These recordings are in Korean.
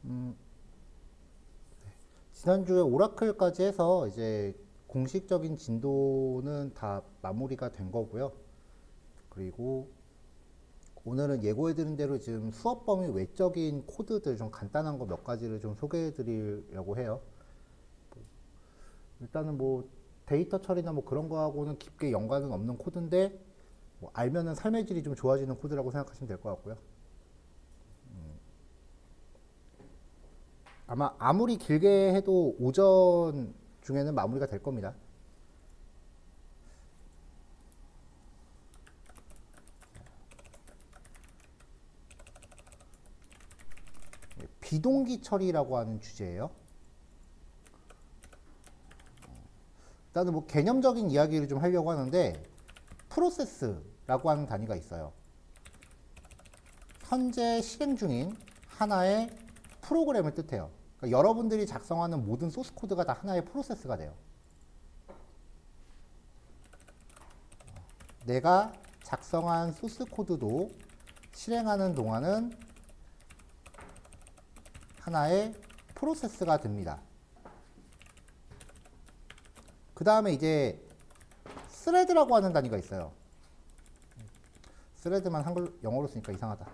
음, 지난주에 오라클까지 해서 이제 공식적인 진도는 다 마무리가 된 거고요. 그리고 오늘은 예고해드린 대로 지금 수업 범위 외적인 코드들 좀 간단한 거 몇 가지를 좀 소개해드리려고 해요. 일단은 뭐 데이터 처리나 뭐 그런 거하고는 깊게 연관은 없는 코드인데 뭐 알면은 삶의 질이 좀 좋아지는 코드라고 생각하시면 될 것 같고요. 아마 아무리 길게 해도 오전 중에는 마무리가 될 겁니다. 비동기 처리라고 하는 주제예요. 일단은 뭐 개념적인 이야기를 좀 하려고 하는데 프로세스라고 하는 단위가 있어요. 현재 실행 중인 하나의 프로그램을 뜻해요. 그러니까 여러분들이 작성하는 모든 소스 코드가 다 하나의 프로세스가 돼요. 내가 작성한 소스 코드도 실행하는 동안은 하나의 프로세스가 됩니다. 그 다음에 이제 스레드라고 하는 단위가 있어요. 스레드만 한글 영어로 쓰니까 이상하다.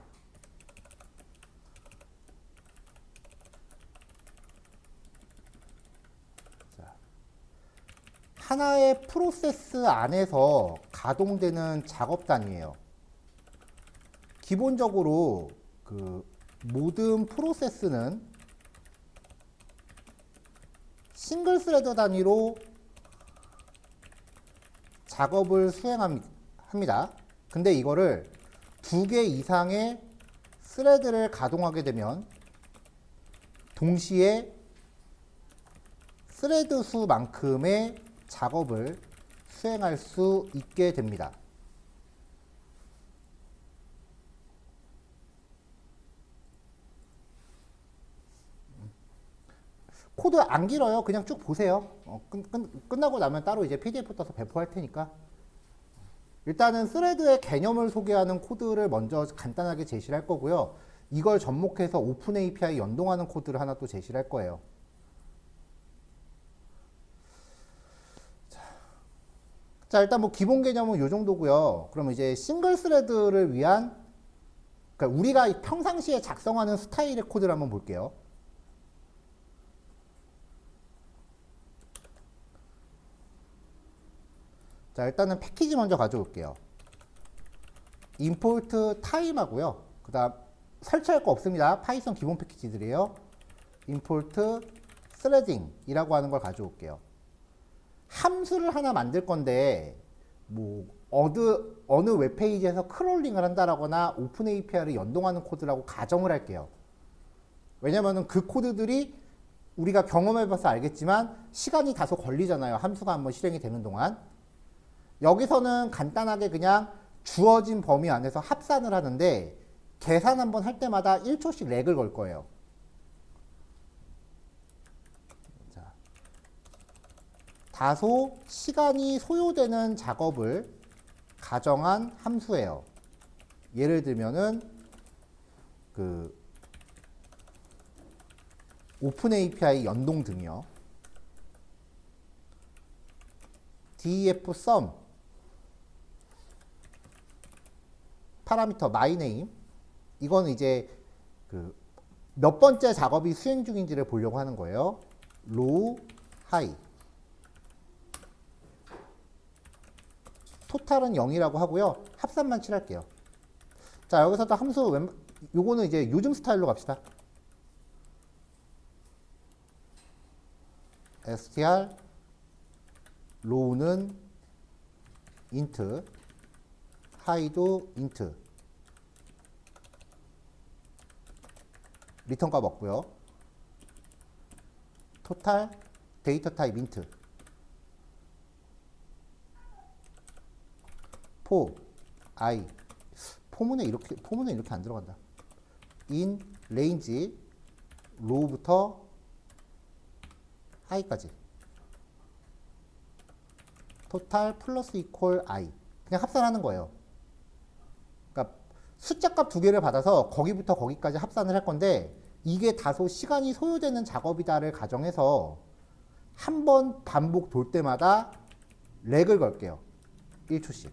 자, 하나의 프로세스 안에서 가동되는 작업 단위예요. 기본적으로 그 모든 프로세스는 싱글 스레드 단위로 작업을 수행합니다. 근데 이거를 2개 이상의 스레드를 가동하게 되면 동시에 스레드 수만큼의 작업을 수행할 수 있게 됩니다. 코드 안 길어요. 그냥 쭉 보세요. 끝나고 나면 따로 이제 PDF 떠서 배포할 테니까. 일단은 스레드의 개념을 소개하는 코드를 먼저 간단하게 제시를 할 거고요. 이걸 접목해서 오픈 API 연동하는 코드를 하나 또 제시를 할 거예요. 자, 일단 뭐 기본 개념은 이 정도고요. 그럼 이제 싱글 스레드를 위한, 그러니까 우리가 평상시에 작성하는 스타일의 코드를 한번 볼게요. 자, 일단은 패키지 먼저 가져올게요. import time 하고요. 그 다음 설치할 거 없습니다. 파이썬 기본 패키지들이에요. import threading 이라고 하는 걸 가져올게요. 함수를 하나 만들 건데 뭐 어느 웹페이지에서 크롤링을 한다라거나 오픈 API를 연동하는 코드라고 가정을 할게요. 왜냐면은 그 코드들이 우리가 경험해봐서 알겠지만 시간이 다소 걸리잖아요. 함수가 한번 실행이 되는 동안. 여기서는 간단하게 그냥 주어진 범위 안에서 합산을 하는데 계산 한번 할 때마다 1초씩 렉을 걸 거예요. 자, 다소 시간이 소요되는 작업을 가정한 함수예요. 예를 들면은 그 오픈 API 연동 등이요. def sum 파라미터 myName 이거는 이제 그 몇 번째 작업이 수행 중인지를 보려고 하는 거예요. low, high. 토탈은 0이라고 하고요. 합산만 칠할게요. 자, 여기서 또 함수 요거는 이제 요즘 스타일로 갑시다. str low는 int high도 int 리턴 값 없고요. 토탈 데이터 타입 int for I 포문에 이렇게 안 들어간다. in range low부터 high까지 토탈 플러스 이퀄 I 그냥 합산하는 거예요. 그러니까 숫자 값 두 개를 받아서 거기부터 거기까지 합산을 할 건데 이게 다소 시간이 소요되는 작업이다를 가정해서 한 번 반복 돌 때마다 렉을 걸게요. 1초씩.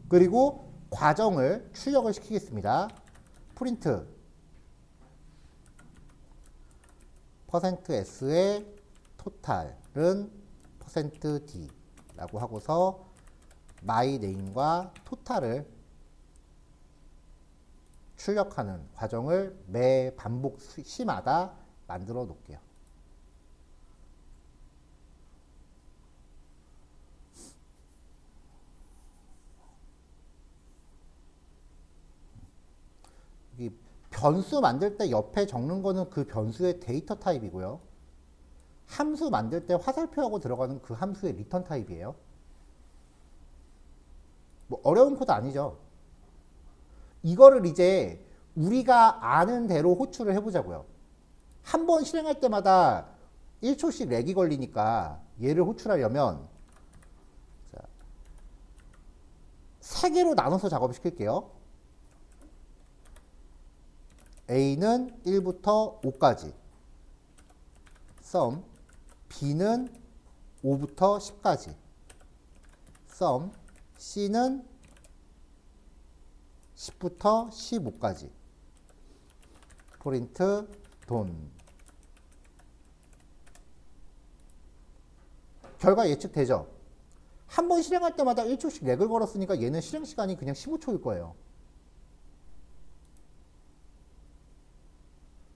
그리고 과정을 출력을 시키겠습니다. 프린트 %s의 토탈은 %d 라고 하고서 my name과 토탈을 출력하는 과정을 매 반복 시마다 만들어 놓을게요. 이 변수 만들 때 옆에 적는 거는 그 변수의 데이터 타입이고요. 함수 만들 때 화살표하고 들어가는 그 함수의 리턴 타입이에요. 뭐 어려운 코드 아니죠. 이거를 이제 우리가 아는 대로 호출을 해보자고요. 한 번 실행할 때마다 1초씩 렉이 걸리니까 얘를 호출하려면 자, 3개로 나눠서 작업을 시킬게요. A는 1부터 5까지 sum, B는 5부터 10까지 sum, C는 10부터 15까지 프린트 돈. 결과 예측되죠? 한 번 실행할 때마다 1초씩 렉을 걸었으니까 얘는 실행 시간이 그냥 15초일 거예요.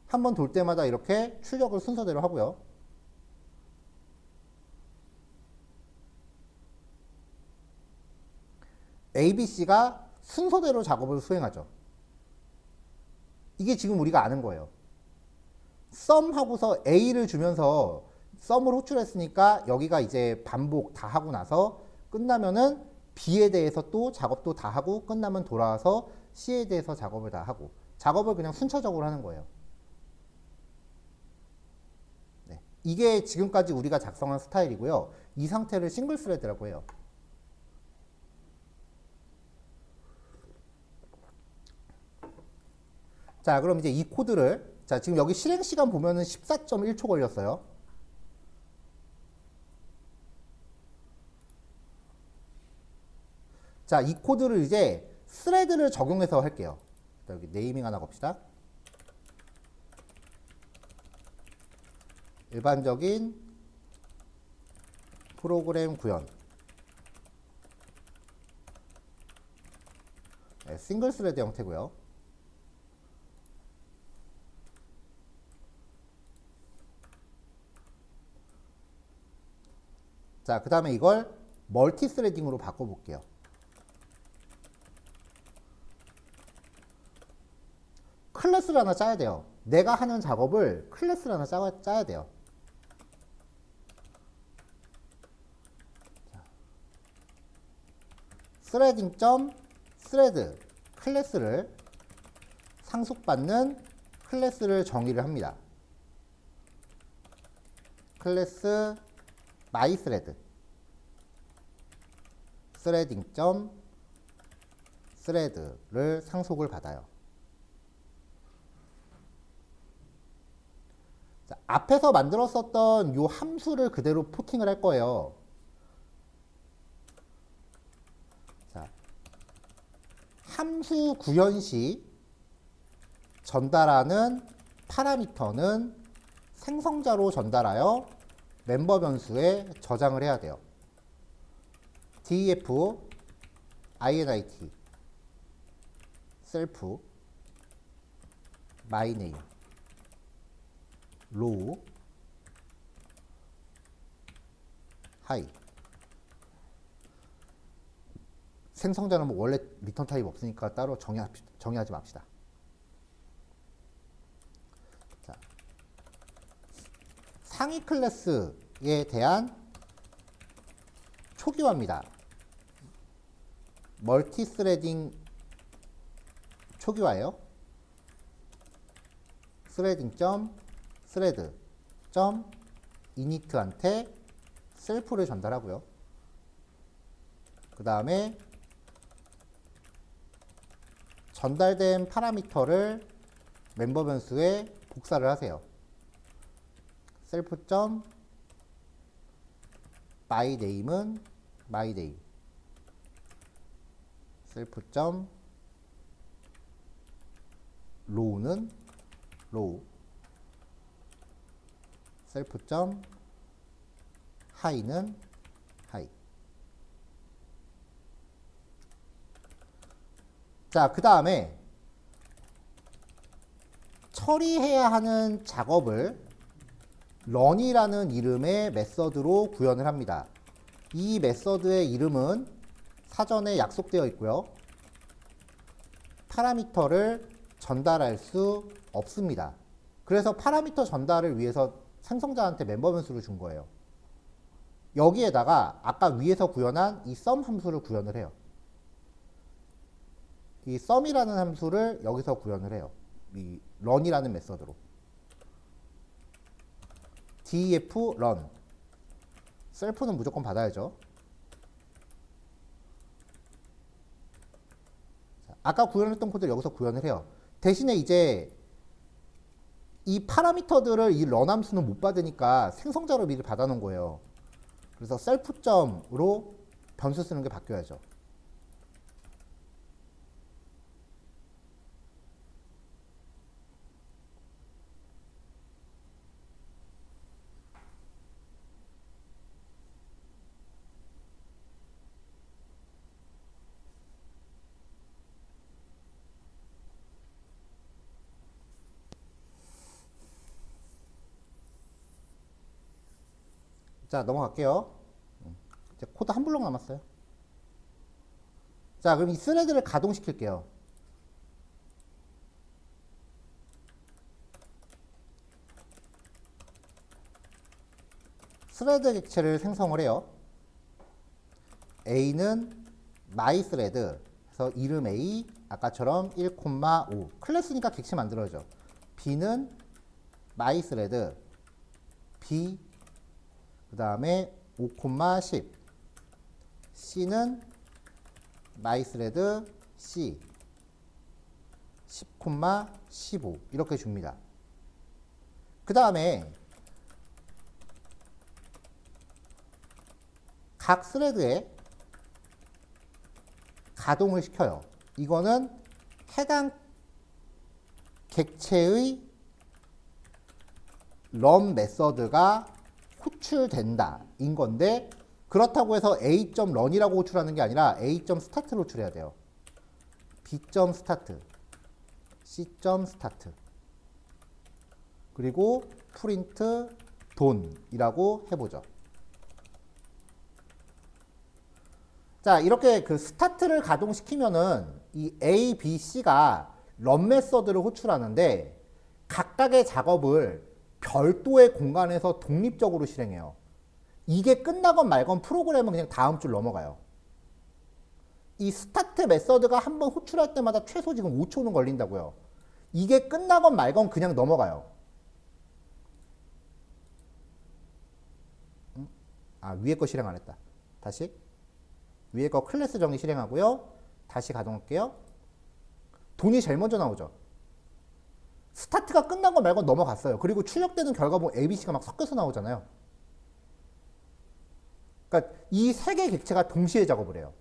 한 번 돌 때마다 이렇게 출력을 순서대로 하고요. ABC가 순서대로 작업을 수행하죠. 이게 지금 우리가 아는 거예요. sum 하고서 A를 주면서 sum을 호출했으니까 여기가 이제 반복 다 하고 나서 끝나면은 B에 대해서 또 작업도 다 하고 끝나면 돌아와서 C에 대해서 작업을 다 하고 작업을 그냥 순차적으로 하는 거예요. 네. 이게 지금까지 우리가 작성한 스타일이고요. 이 상태를 싱글 스레드라고 해요. 자, 그럼 이제 이 코드를 자, 지금 여기 실행 시간 보면은 14.1초 걸렸어요. 자, 이 코드를 이제 스레드를 적용해서 할게요. 여기 네이밍 하나 겁시다. 일반적인 프로그램 구현. 네, 싱글 스레드 형태고요. 자, 그 다음에 이걸 멀티 스레딩으로 바꿔볼게요. 클래스를 하나 짜야 돼요. 내가 하는 작업을 클래스를 하나 짜야 돼요. threading.thread 클래스를 상속받는 클래스를 정의를 합니다. 클래스 mythread threading.thread를 상속을 받아요. 자, 앞에서 만들었었던 이 함수를 그대로 포팅을 할 거예요. 자, 함수 구현 시 전달하는 파라미터는 생성자로 전달하여 멤버 변수에 저장을 해야 돼요. def init self my name row hi. 생성자는 뭐 원래 리턴 타입 없으니까 따로 정의하지 맙시다. 자, 상위 클래스에 대한 초기화입니다. 멀티 스레딩 초기화예요. threading.thread.init한테 셀프를 전달하고요. 그 다음에 전달된 파라미터를 멤버 변수에 복사를 하세요. self.myName은 myName, self.row는 row, self.high는 high. 자, 그 다음에 처리해야 하는 작업을 run이라는 이름의 메서드로 구현을 합니다. 이 메서드의 이름은 사전에 약속되어 있고요. 파라미터를 전달할 수 없습니다. 그래서 파라미터 전달을 위해서 생성자한테 멤버 변수를 준 거예요. 여기에다가 아까 위에서 구현한 이 sum 함수를 구현을 해요. 이 sum이라는 함수를 여기서 구현을 해요. 이 run이라는 메서드로. def run. self는 무조건 받아야죠. 자, 아까 구현했던 코드를 여기서 구현을 해요. 대신에 이제 이 파라미터들을 이 run 함수는 못 받으니까 생성자로 미리 받아놓은 거예요. 그래서 self.으로 변수 쓰는 게 바뀌어야죠. 자, 넘어갈게요. 이제 코드 한 블록 남았어요. 자, 그럼 이 스레드를 가동시킬게요. 스레드 객체를 생성을 해요. A는 mythread, 그래서 이름 A, 아까처럼 1,5. 클래스니까 객체 만들어야죠. B는 mythread, B, 그 다음에 5,10. C는 mythread C 10,15 이렇게 줍니다. 그 다음에 각 스레드에 가동을 시켜요. 이거는 해당 객체의 run 메서드가 호출된다 인 건데, 그렇다고 해서 a.run이라고 호출하는 게 아니라 a.start로 호출해야 돼요. b.start, c.start, 그리고 print don이라고 해보죠. 자, 이렇게 그 스타트를 가동시키면은 이 A, B, C가 run 메서드를 호출하는데 각각의 작업을 별도의 공간에서 독립적으로 실행해요. 이게 끝나건 말건 프로그램은 그냥 다음 줄 넘어가요. 이 스타트 메서드가 한번 호출할 때마다 최소 지금 5초는 걸린다고요. 이게 끝나건 말건 그냥 넘어가요. 아, 위에 거 실행 안 했다. 다시. 위에 거 클래스 정의 실행하고요. 다시 가동할게요. 돈이 제일 먼저 나오죠. 스타트가 끝난 거 말고 넘어갔어요. 그리고 출력되는 결과 보면 ABC가 막 섞여서 나오잖아요. 그러니까 이 세 개의 객체가 동시에 작업을 해요.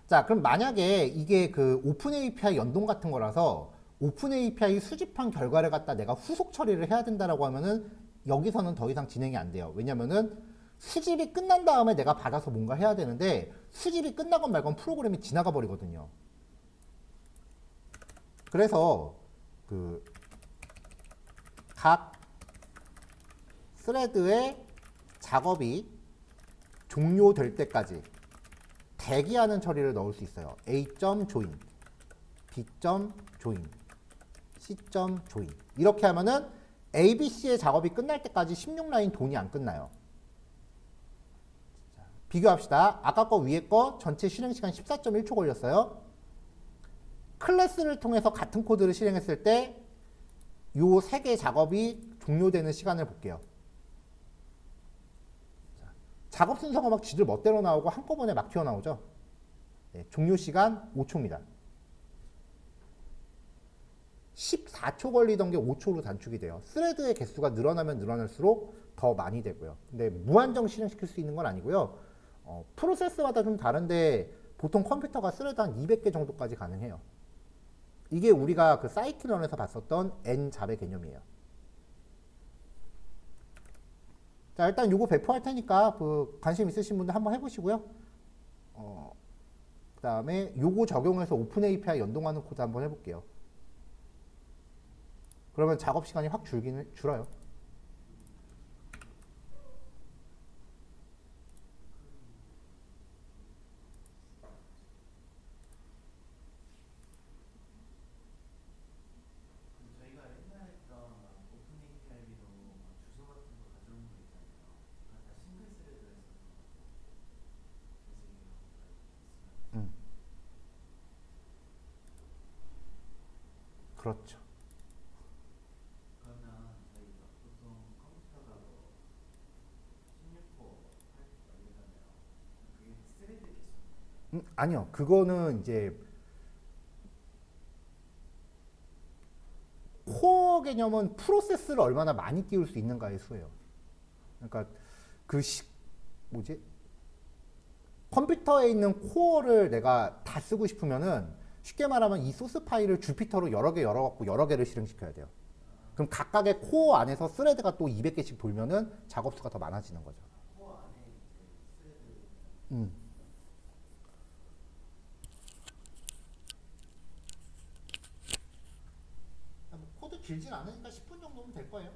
자, 그럼 만약에 이게 그 오픈 API 연동 같은 거라서 오픈 API 수집한 결과를 갖다 내가 후속 처리를 해야 된다라고 하면은 여기서는 더 이상 진행이 안 돼요. 왜냐면은 수집이 끝난 다음에 내가 받아서 뭔가 해야 되는데 수집이 끝나건 말건 프로그램이 지나가 버리거든요. 그래서 그 각 스레드의 작업이 종료될 때까지 대기하는 처리를 넣을 수 있어요. A.join, B.join, C.join. 이렇게 하면은 A, B, C의 작업이 끝날 때까지 16라인 돈이 안 끝나요. 자, 비교합시다. 아까 거 위에 거 전체 실행 시간 14.1초 걸렸어요. 클래스를 통해서 같은 코드를 실행했을 때 요 세 개 작업이 종료되는 시간을 볼게요. 작업 순서가 막 지들 멋대로 나오고 한꺼번에 막 튀어나오죠. 네, 종료 시간 5초입니다. 14초 걸리던 게 5초로 단축이 돼요. 스레드의 개수가 늘어나면 늘어날수록 더 많이 되고요. 근데 무한정 실행시킬 수 있는 건 아니고요. 프로세스마다 좀 다른데 보통 컴퓨터가 스레드 한 200개 정도까지 가능해요. 이게 우리가 그 사이클런에서 봤었던 N잡의 개념이에요. 자, 일단 요거 배포할 테니까 그 관심 있으신 분들 한번 해보시고요. 그 다음에 요거 적용해서 오픈 API 연동하는 코드 한번 해볼게요. 그러면 작업 시간이 확 줄어요. 저희가 옛날에 했던 오픈 API로 주소 같은 거 가져오는 거 있잖아요. 다 싱글 스레드에서 그래서 이게 음, 그렇죠. 그러면 저희가 보통 컴퓨터가 뭐 16코, 8코 이러잖아요. 그게 스레드 개수인가요? 아니요. 그거는 이제 코어 개념은 프로세스를 얼마나 많이 띄울 수 있는가의 수예요. 그러니까 그 뭐지? 컴퓨터에 있는 코어를 내가 다 쓰고 싶으면은 쉽게 말하면 이 소스 파일을 주피터로 여러 개 열어갖고 여러 개를 실행시켜야 돼요. 그럼 각각의 코어 안에서 스레드가 또 200개씩 돌면은 작업수가 더 많아지는 거죠. 코어 안에 이제 스레드 음. 뭐 코드 길진 않으니까 10분 정도면 될 거예요.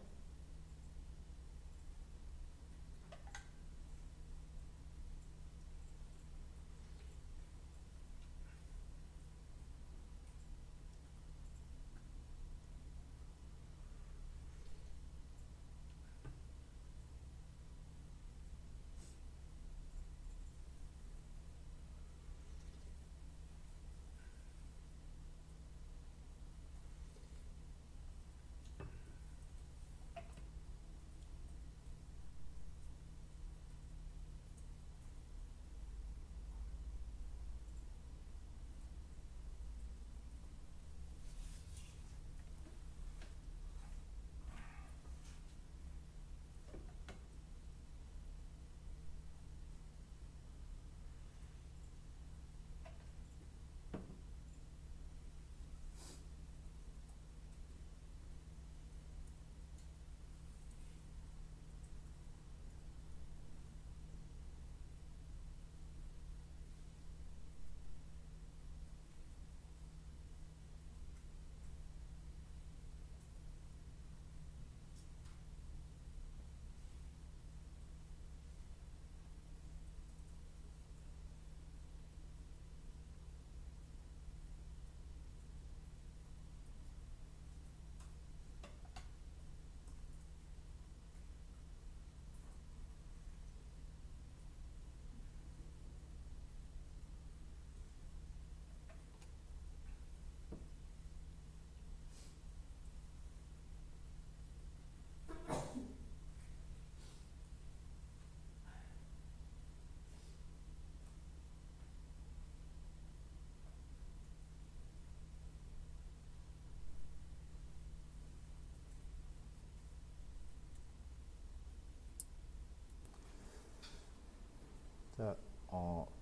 자,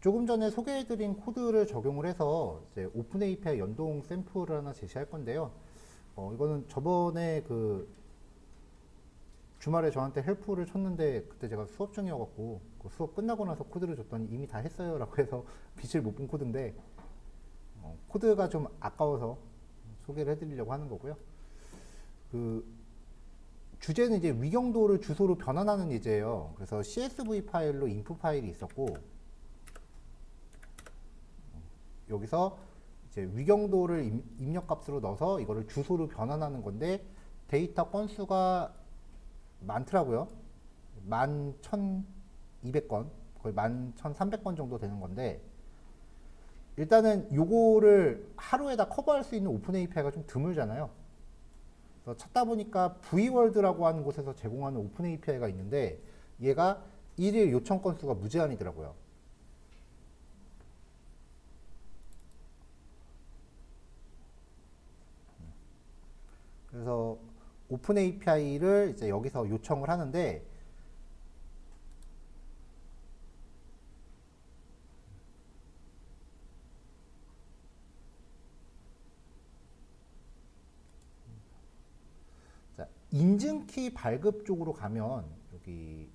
조금 전에 소개해드린 코드를 적용을 해서 이제 오픈 API 연동 샘플을 하나 제시할 건데요. 이거는 저번에 그 주말에 저한테 헬프를 쳤는데 그때 제가 수업 중이어갖고 그 수업 끝나고 나서 코드를 줬더니 이미 다 했어요라고 해서 빛을 못 본 코드인데 코드가 좀 아까워서 소개를 해드리려고 하는 거고요. 그 주제는 이제 위경도를 주소로 변환하는 예제예요. 그래서 CSV 파일로 인풋 파일이 있었고 여기서 이제 위경도를 입력값으로 넣어서 이거를 주소로 변환하는 건데 데이터 건수가 많더라고요. 11,200건, 거의 11,300건 정도 되는 건데 일단은 요거를 하루에 다 커버할 수 있는 오픈 API가 좀 드물잖아요. 그래서 찾다 보니까 V월드라고 하는 곳에서 제공하는 오픈 API가 있는데 얘가 일일 요청 건수가 무제한이더라고요. 그래서 오픈 API를 이제 여기서 요청을 하는데 자, 인증키 발급 쪽으로 가면 여기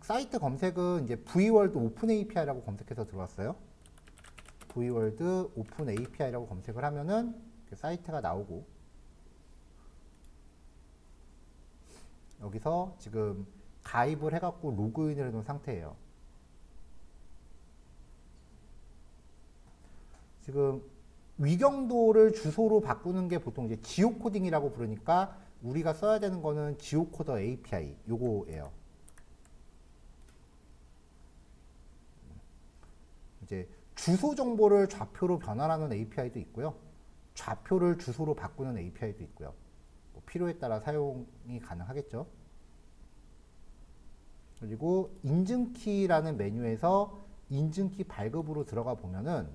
사이트 검색은 이제 V월드 오픈 API라고 검색해서 들어왔어요. V월드 오픈 API라고 검색을 하면은 사이트가 나오고 여기서 지금 가입을 해갖고 로그인을 해놓은 상태예요. 지금 위경도를 주소로 바꾸는 게 보통 이제 지오코딩이라고 부르니까 우리가 써야 되는 거는 지오코더 API 요거예요. 이제 주소 정보를 좌표로 변환하는 API도 있고요. 좌표를 주소로 바꾸는 API도 있고요. 뭐 필요에 따라 사용이 가능하겠죠. 그리고 인증키라는 메뉴에서 인증키 발급으로 들어가 보면은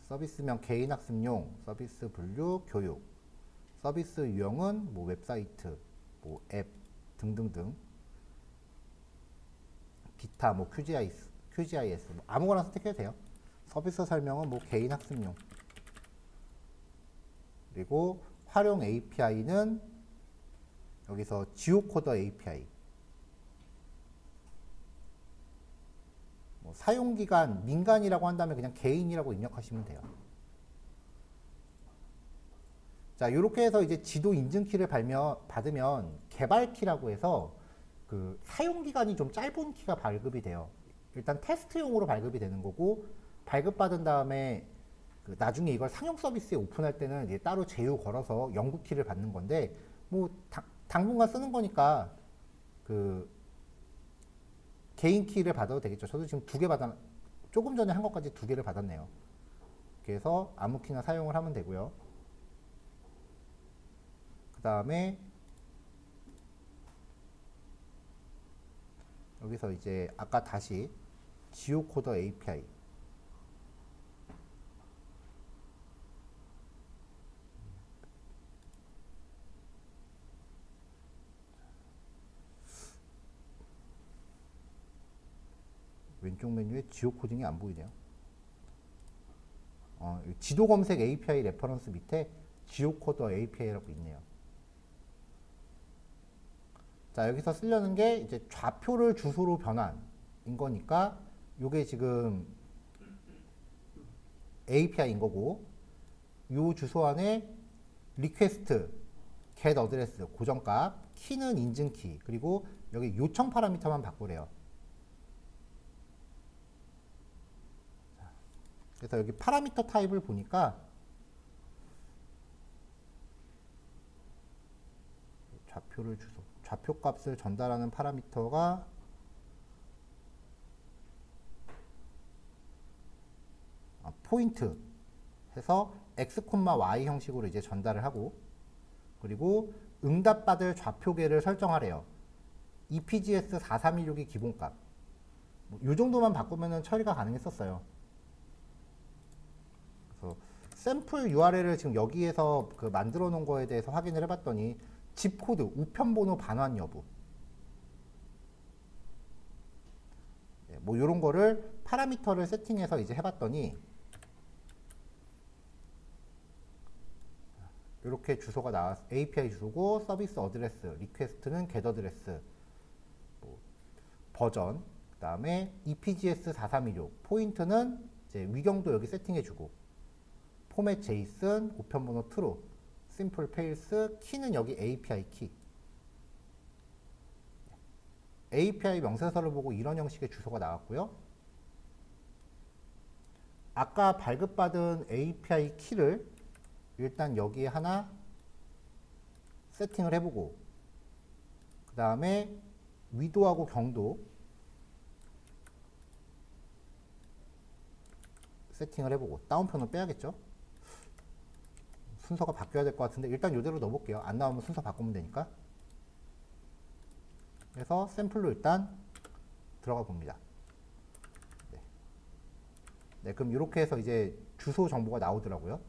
서비스명 개인 학습용, 서비스 분류, 교육, 서비스 유형은 뭐 웹사이트, 뭐 앱 등등등, 기타 뭐 QGIS 뭐 아무거나 선택해도 돼요. 서비스 설명은 뭐 개인 학습용. 그리고 활용 API는 여기서 지오코더 API. 뭐 사용기간 민간이라고 한 다음에 그냥 개인이라고 입력하시면 돼요. 자, 이렇게 해서 이제 지도 인증키를 받으면 개발키라고 해서 그 사용기간이 좀 짧은 키가 발급이 돼요. 일단 테스트용으로 발급이 되는 거고 발급받은 다음에 그 나중에 이걸 상용 서비스에 오픈할 때는 이제 따로 제휴 걸어서 영구키를 받는 건데 뭐 당분간 쓰는 거니까 그 개인 키를 받아도 되겠죠. 저도 지금 2개 조금 전에 한 것까지 2개를 받았네요. 그래서 아무 키나 사용을 하면 되고요. 그 다음에 여기서 이제 아까 다시 지오코더 API 왼쪽 메뉴에 지오코딩이 안 보이네요. 지도 검색 API 레퍼런스 밑에 지오코더 API라고 있네요. 자, 여기서 쓰려는 게 이제 좌표를 주소로 변환인 거니까 요게 지금 API인 거고 요 주소 안에 리퀘스트, get 어드레스 고정값, 키는 인증키, 그리고 여기 요청 파라미터만 바꾸래요. 그래서 여기 파라미터 타입을 보니까 좌표를 주소, 좌표 값을 전달하는 파라미터가 포인트 해서 x, y 형식으로 이제 전달을 하고 그리고 응답받을 좌표계를 설정하래요. EPGS 4316이 기본값. 이 정도만 바꾸면 처리가 가능했었어요. 그래서 샘플 URL을 지금 여기에서 그 만들어 놓은 거에 대해서 확인을 해봤더니 집 코드, 우편번호 반환 여부. 뭐 이런 거를 파라미터를 세팅해서 이제 해봤더니 이렇게 주소가 나왔, API 주소고 서비스 어드레스, 리퀘스트는 get 어드레스, 뭐 버전, 그 다음에 EPGS 4316, 포인트는 이제 위경도 여기 세팅해주고, 포맷 JSON, 우편번호 true, simple pails, 키는 여기 API 키. API 명세서를 보고 이런 형식의 주소가 나왔고요. 아까 발급받은 API 키를 일단 여기에 하나 세팅을 해보고 그 다음에 위도하고 경도 세팅을 해보고 다운표는 빼야겠죠. 순서가 바뀌어야 될 것 같은데 일단 이대로 넣어볼게요. 안 나오면 순서 바꾸면 되니까. 그래서 샘플로 일단 들어가 봅니다. 네, 네, 그럼 이렇게 해서 이제 주소 정보가 나오더라고요.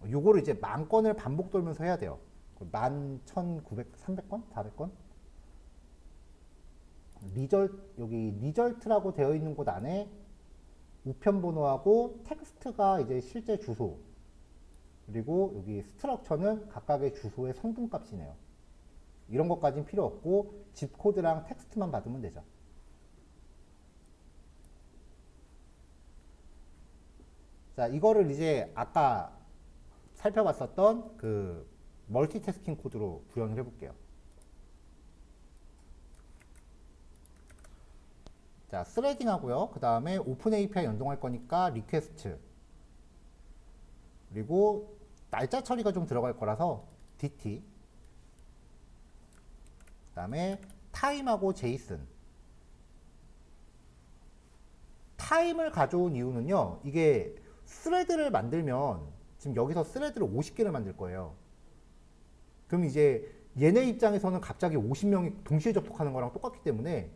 요거를 이제 10,000건을 반복 돌면서 해야 돼요. 11,900, 300건? 400건? 여기 리절트라고 되어 있는 곳 안에 우편 번호하고 텍스트가 이제 실제 주소, 그리고 여기 스트럭처는 각각의 주소의 성분값이네요. 이런 것까지는 필요 없고 집 코드랑 텍스트만 받으면 되죠. 자, 이거를 이제 아까 살펴봤었던 그 멀티태스킹 코드로 구현을 해볼게요. 자, 스레딩 하고요. 그 다음에 오픈 API 연동할 거니까 리퀘스트. 그리고 날짜 처리가 좀 들어갈 거라서 DT. 그 다음에 타임하고 제이슨. 타임을 가져온 이유는요. 이게 스레드를 만들면 지금 여기서 스레드를 50개를 만들 거예요. 그럼 이제 얘네 입장에서는 갑자기 50명이 동시에 접속하는 거랑 똑같기 때문에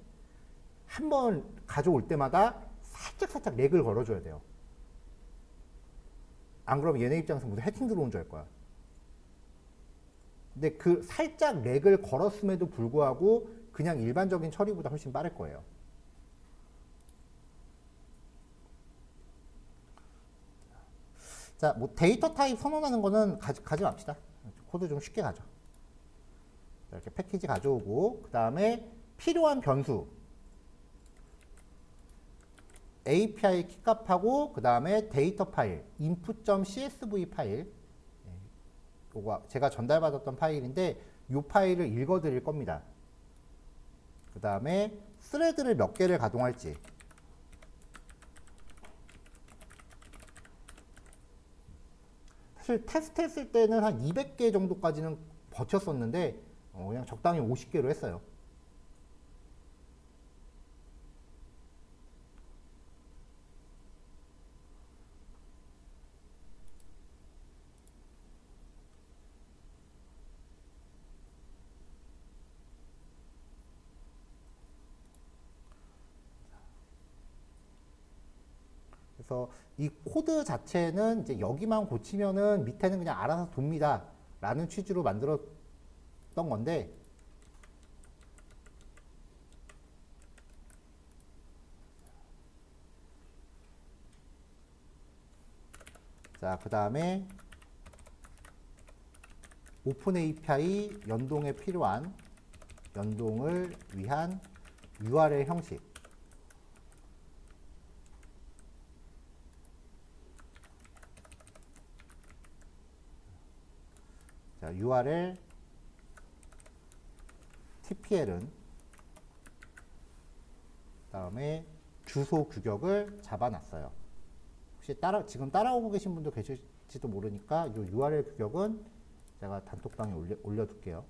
한 번 가져올 때마다 살짝 렉을 걸어줘야 돼요. 안 그러면 얘네 입장에서 무슨 해킹 들어온 줄 알 거야. 근데 그 살짝 렉을 걸었음에도 불구하고 그냥 일반적인 처리보다 훨씬 빠를 거예요. 자, 뭐 데이터 타입 선언하는 거는 가지 맙시다. 코드 좀 쉽게 가죠. 이렇게 패키지 가져오고, 그 다음에 필요한 변수. API 키값하고, 그 다음에 데이터 파일, input.csv 파일. 요거 제가 전달받았던 파일인데, 이 파일을 읽어드릴 겁니다. 그 다음에 스레드를 몇 개를 가동할지. 사실 테스트 했을 때는 한 200개 정도까지는 버텼었는데 그냥 적당히 50개로 했어요. 그래서 이 코드 자체는 이제 여기만 고치면은 밑에는 그냥 알아서 돕니다 라는 취지로 만들었던 건데, 자, 그 다음에 오픈 API 연동에 필요한 연동을 위한 URL 형식. 자, URL TPL은 다음에 주소 규격을 잡아놨어요. 혹시 지금 따라오고 계신 분도 계실지도 모르니까 이 URL 규격은 제가 단톡방에 올려둘게요.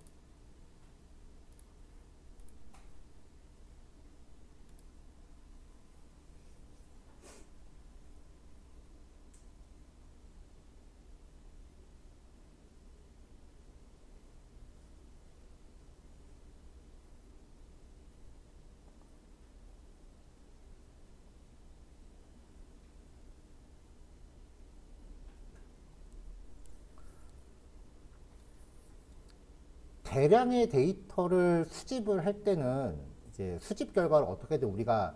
대량의 데이터를 수집을 할 때는 이제 수집 결과를 어떻게든 우리가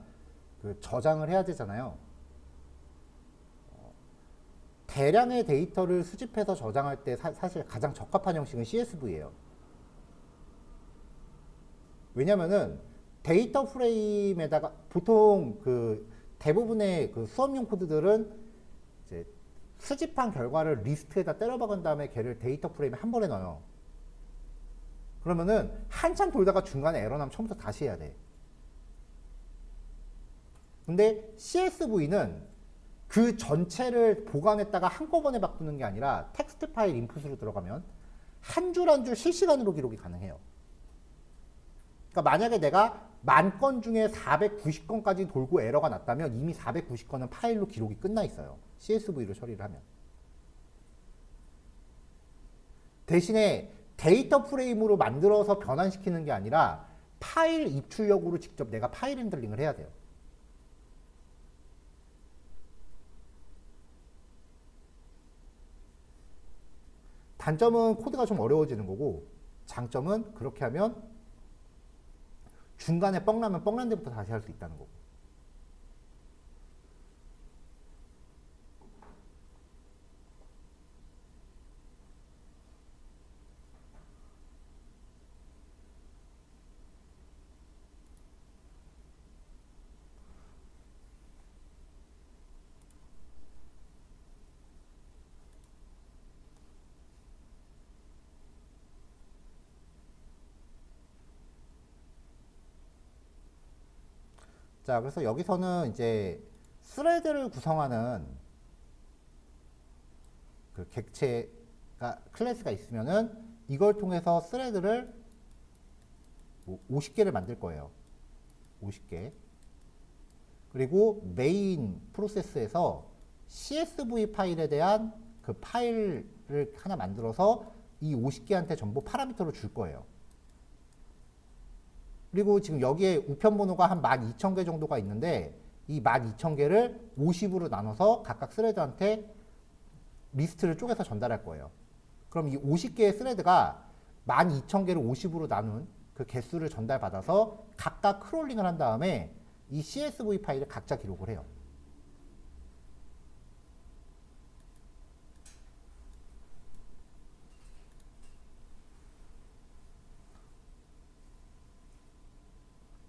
그 저장을 해야 되잖아요. 대량의 데이터를 수집해서 저장할 때 사실 가장 적합한 형식은 CSV예요. 왜냐면은 데이터 프레임에다가 보통 그 대부분의 그 수업용 코드들은 이제 수집한 결과를 리스트에다 때려박은 다음에 걔를 데이터 프레임에 한 번에 넣어요. 그러면은 한참 돌다가 중간에 에러 나면 처음부터 다시 해야 돼. 근데 CSV는 그 전체를 보관했다가 한꺼번에 바꾸는 게 아니라 텍스트 파일 인풋으로 들어가면 한 줄 한 줄 실시간으로 기록이 가능해요. 그러니까 만약에 내가 만 건 중에 490건까지 돌고 에러가 났다면 이미 490건은 파일로 기록이 끝나 있어요. CSV로 처리를 하면. 대신에 데이터 프레임으로 만들어서 변환시키는 게 아니라 파일 입출력으로 직접 내가 파일 핸들링을 해야 돼요. 단점은 코드가 좀 어려워지는 거고, 장점은 그렇게 하면 중간에 뻥나면 뻥난 데부터 다시 할 수 있다는 거고. 자, 그래서 여기서는 이제 스레드를 구성하는 그 객체가 클래스가 있으면은 이걸 통해서 스레드를 50개를 만들 거예요. 50개. 그리고 메인 프로세스에서 CSV 파일에 대한 그 파일을 하나 만들어서 이 50개한테 전부 파라미터로 줄 거예요. 그리고 지금 여기에 우편 번호가 한 12,000개 정도가 있는데 이 12,000개를 50으로 나눠서 각각 스레드한테 리스트를 쪼개서 전달할 거예요. 그럼 이 50개의 스레드가 12,000개를 50으로 나눈 그 개수를 전달받아서 각각 크롤링을 한 다음에 이 CSV 파일을 각자 기록을 해요.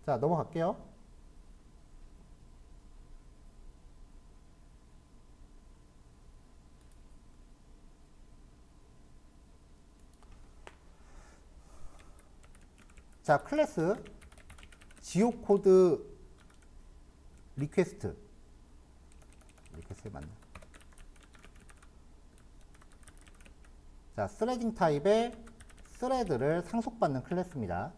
자, 넘어갈게요. 자, 클래스 지오코드 리퀘스트 맞나? 자, 스레딩 타입의 스레드를 상속받는 클래스입니다.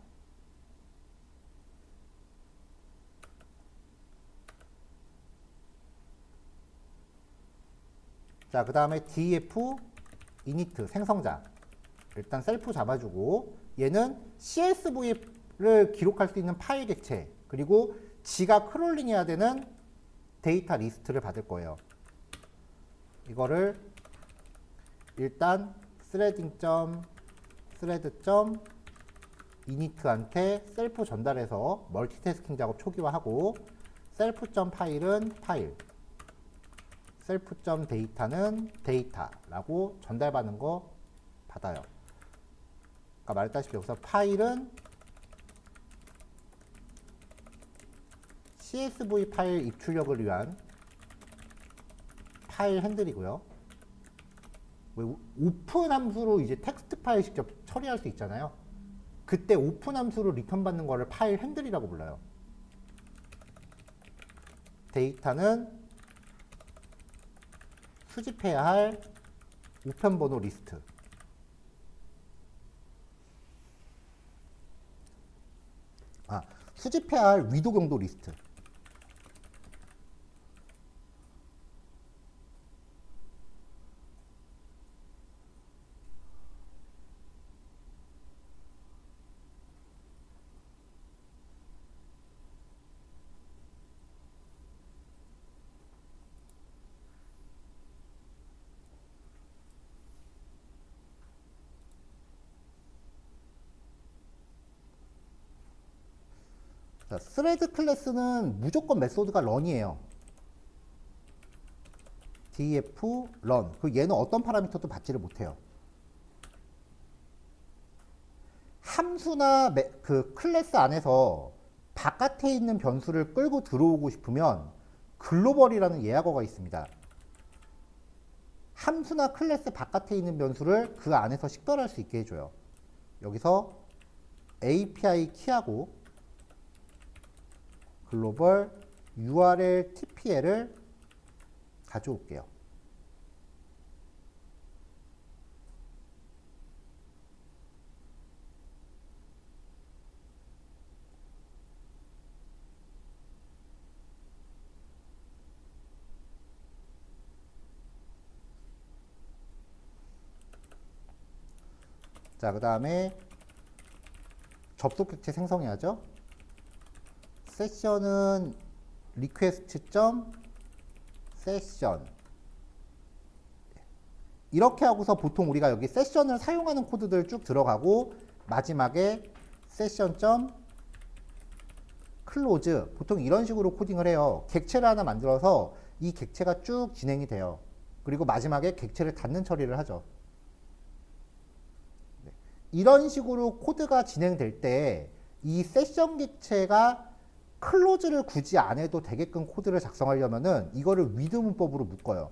자, 그 다음에 def init 생성자 일단 셀프 잡아주고 얘는 CSV를 기록할 수 있는 파일 객체 그리고 지가 크롤링 해야 되는 데이터 리스트를 받을 거예요. 이거를 일단 threading.thread.init한테 셀프 전달해서 멀티태스킹 작업 초기화하고 셀프.파일은 파일 셀프.데이터는 데이터라고 전달받는 거 받아요. 아까 말했다시피 여기서 파일은 CSV 파일 입출력을 위한 파일 핸들이고요. 오픈 함수로 이제 텍스트 파일 직접 처리할 수 있잖아요. 그때 오픈 함수로 리턴 받는 거를 파일 핸들이라고 불러요. 데이터는 수집해야 할 우편 번호 리스트. 수집해야 할 위도 경도 리스트. 자, 스레드 클래스는 무조건 메소드가 런이에요. def run. 그 얘는 어떤 파라미터도 받지를 못해요. 함수나 그 클래스 안에서 바깥에 있는 변수를 끌고 들어오고 싶으면 글로벌이라는 예약어가 있습니다. 함수나 클래스 바깥에 있는 변수를 그 안에서 식별할 수 있게 해줘요. 여기서 API 키하고 글로벌 URL TPL을 가져올게요. 자, 그 다음에 접속 객체 생성해야죠. 세션은 request.session 이렇게 하고서 보통 우리가 여기 세션을 사용하는 코드들 쭉 들어가고 마지막에 session.close 보통 이런 식으로 코딩을 해요. 객체를 하나 만들어서 이 객체가 쭉 진행이 돼요. 그리고 마지막에 객체를 닫는 처리를 하죠. 이런 식으로 코드가 진행될 때 이 세션 객체가 클로즈를 굳이 안 해도 되게끔 코드를 작성하려면은 이거를 with 문법으로 묶어요.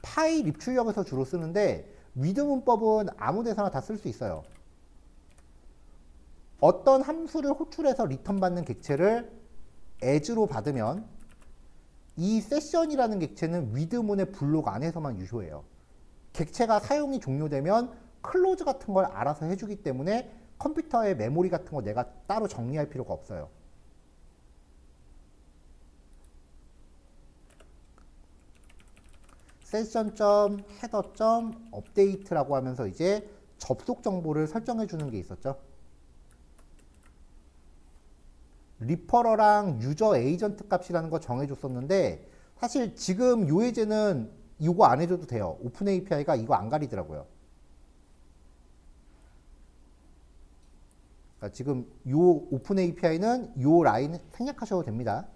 파일 입출력에서 주로 쓰는데 with 문법은 아무 데서나 다 쓸 수 있어요. 어떤 함수를 호출해서 리턴 받는 객체를 as로 받으면 이 세션이라는 객체는 with문의 블록 안에서만 유효해요. 객체가 사용이 종료되면 클로즈 같은 걸 알아서 해주기 때문에 컴퓨터의 메모리 같은 거 내가 따로 정리할 필요가 없어요. session.header.update라고 하면서 이제 접속 정보를 설정해 주는 게 있었죠. 리퍼러랑 유저 에이전트 값이라는 거 정해줬었는데 사실 지금 요 예제는 이거 안 해줘도 돼요. 오픈 API가 이거 안 가리더라고요. 그러니까 지금 요 오픈 API는 요 라인 생략하셔도 됩니다.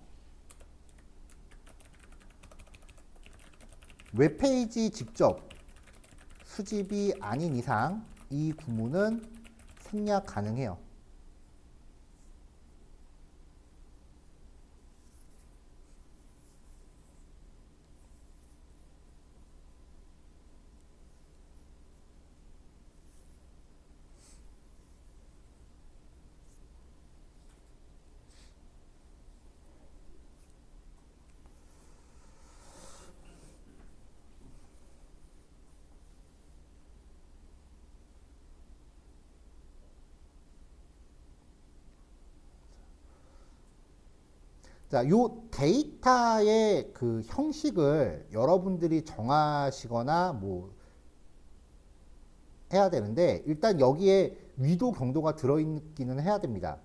웹페이지 직접 수집이 아닌 이상 이 구문은 생략 가능해요. 자, 요 데이터의 그 형식을 여러분들이 정하시거나 뭐 해야 되는데 일단 여기에 위도 경도가 들어있기는 해야 됩니다.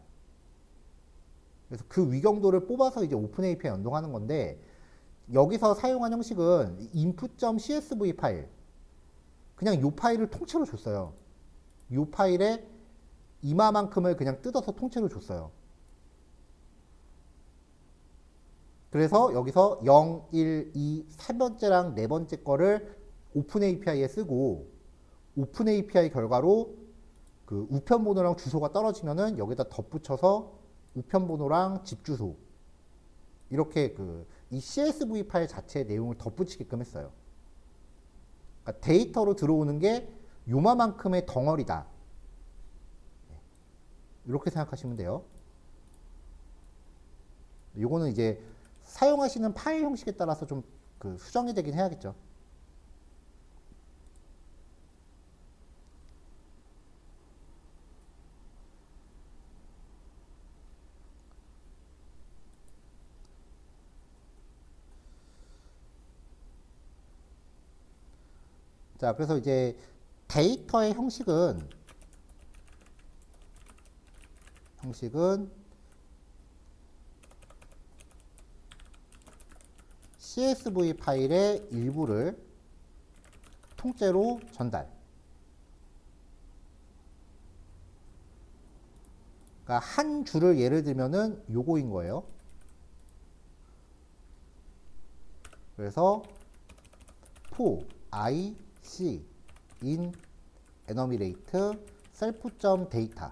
그래서 그 위경도를 뽑아서 이제 오픈 API 연동하는 건데 여기서 사용한 형식은 input.csv 파일 그냥 요 파일을 통째로 줬어요. 요 파일에 이마만큼을 그냥 뜯어서 통째로 줬어요. 그래서 여기서 0, 1, 2, 3번째랑 4번째 거를 오픈 API에 쓰고 오픈 API 결과로 그 우편 번호랑 주소가 떨어지면은 여기다 덧붙여서 우편 번호랑 집 주소 이렇게 그 이 CSV 파일 자체의 내용을 덧붙이게끔 했어요. 그러니까 데이터로 들어오는 게 요만큼의 덩어리다. 이렇게 생각하시면 돼요. 요거는 이제 사용하시는 파일 형식에 따라서 좀 그 수정이 되긴 해야겠죠. 자, 그래서 이제 데이터의 형식은 CSV 파일의 일부를 통째로 전달. 그러니까 한 줄을 예를 들면은 요거인 거예요. 그래서 for I, C, in, enumerate, self.data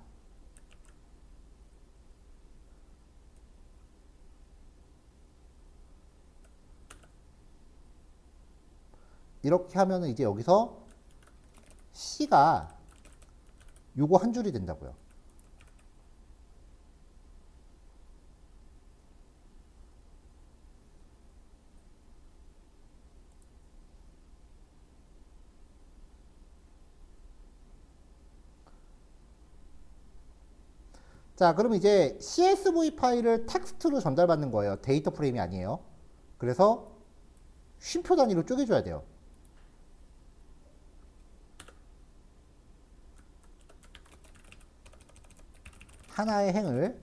이렇게 하면은 이제 여기서 C가 요거 한 줄이 된다고요. 자, 그럼 이제 CSV 파일을 텍스트로 전달받는 거예요. 데이터 프레임이 아니에요. 그래서 쉼표 단위로 쪼개줘야 돼요. 하나의 행을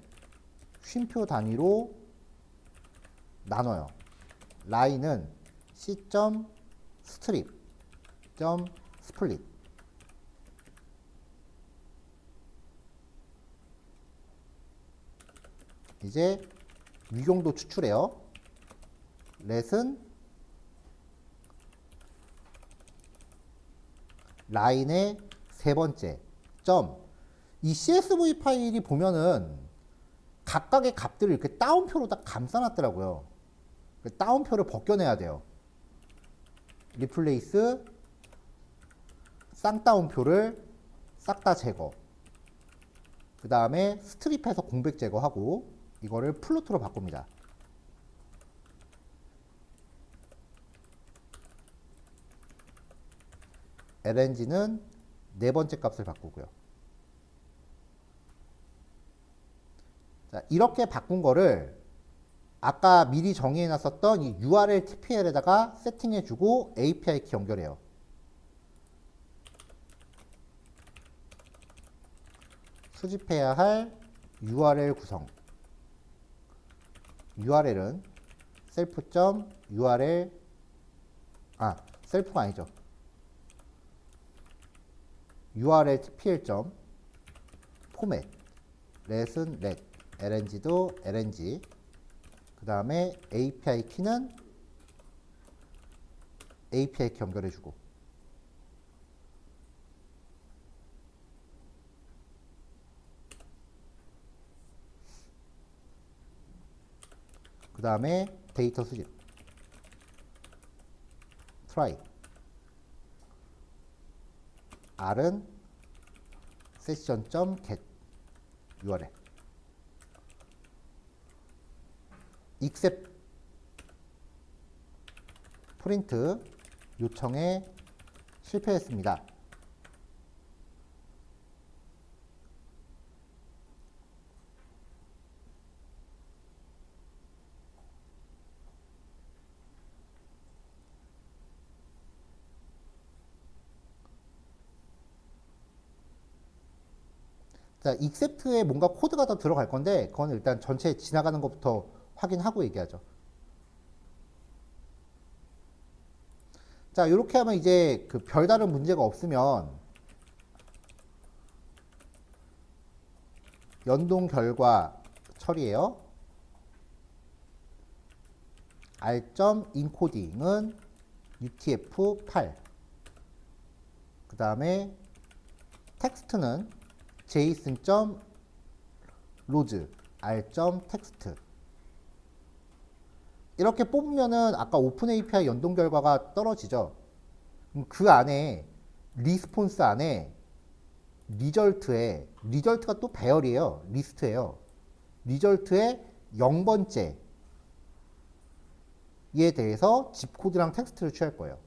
쉼표 단위로 나눠요. 라인은 c.strip split. 이제 위경도 추출해요. let은 라인의 세 번째 점. 이 CSV 파일이 보면은 각각의 값들을 이렇게 따옴표로 다 감싸놨더라고요. 따옴표를 벗겨내야 돼요. 리플레이스 쌍따옴표를 싹 다 제거. 그 다음에 스트립해서 공백 제거하고 이거를 플로트로 바꿉니다. lng는 네 번째 값을 바꾸고요. 자, 이렇게 바꾼 거를 아까 미리 정의해놨었던 이 URL TPL에다가 세팅해주고 API 키 연결해요. 수집해야 할 URL 구성. URL은 self.url 셀프가 아니죠. URL TPL 포맷 let은 let lng도 lng. 그 다음에 API 키는 API 키 연결해주고. 그 다음에 데이터 수집. try. r은 session.get URL. except 프린트 요청에 실패했습니다. 자, except에 뭔가 코드가 더 들어갈 건데 그건 일단 전체 지나가는 것부터 확인하고 얘기하죠. 자, 이렇게 하면 이제 그 별다른 문제가 없으면 연동 결과 처리해요. r.encoding은 utf8. 그 다음에 텍스트는 json.load r.text. 이렇게 뽑으면은 아까 오픈 API 연동 결과가 떨어지죠. 그럼 그 안에 리스폰스 안에 리절트가 또 배열이에요. 리스트예요. 리절트의 0번째에 대해서 집코드랑 텍스트를 취할 거예요.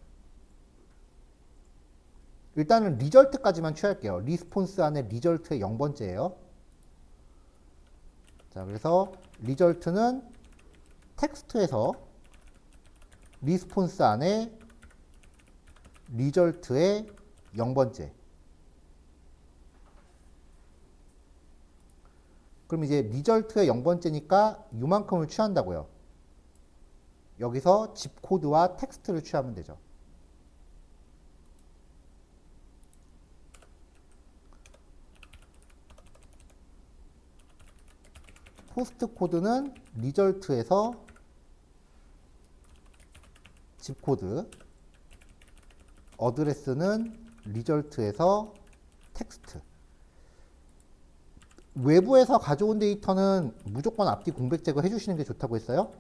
일단은 리절트까지만 취할게요. 리스폰스 안에 리절트의 0번째예요. 자, 그래서 리절트는 텍스트에서 리스폰스 안에 리절트의 0번째. 그럼 이제 리절트의 0번째니까 이만큼을 취한다고요. 여기서 집 코드와 텍스트를 취하면 되죠. 포스트 코드는 리절트에서 집 코드, 어드레스는 리절트에서 텍스트. 외부에서 가져온 데이터는 무조건 앞뒤 공백 제거 해주시는 게 좋다고 했어요.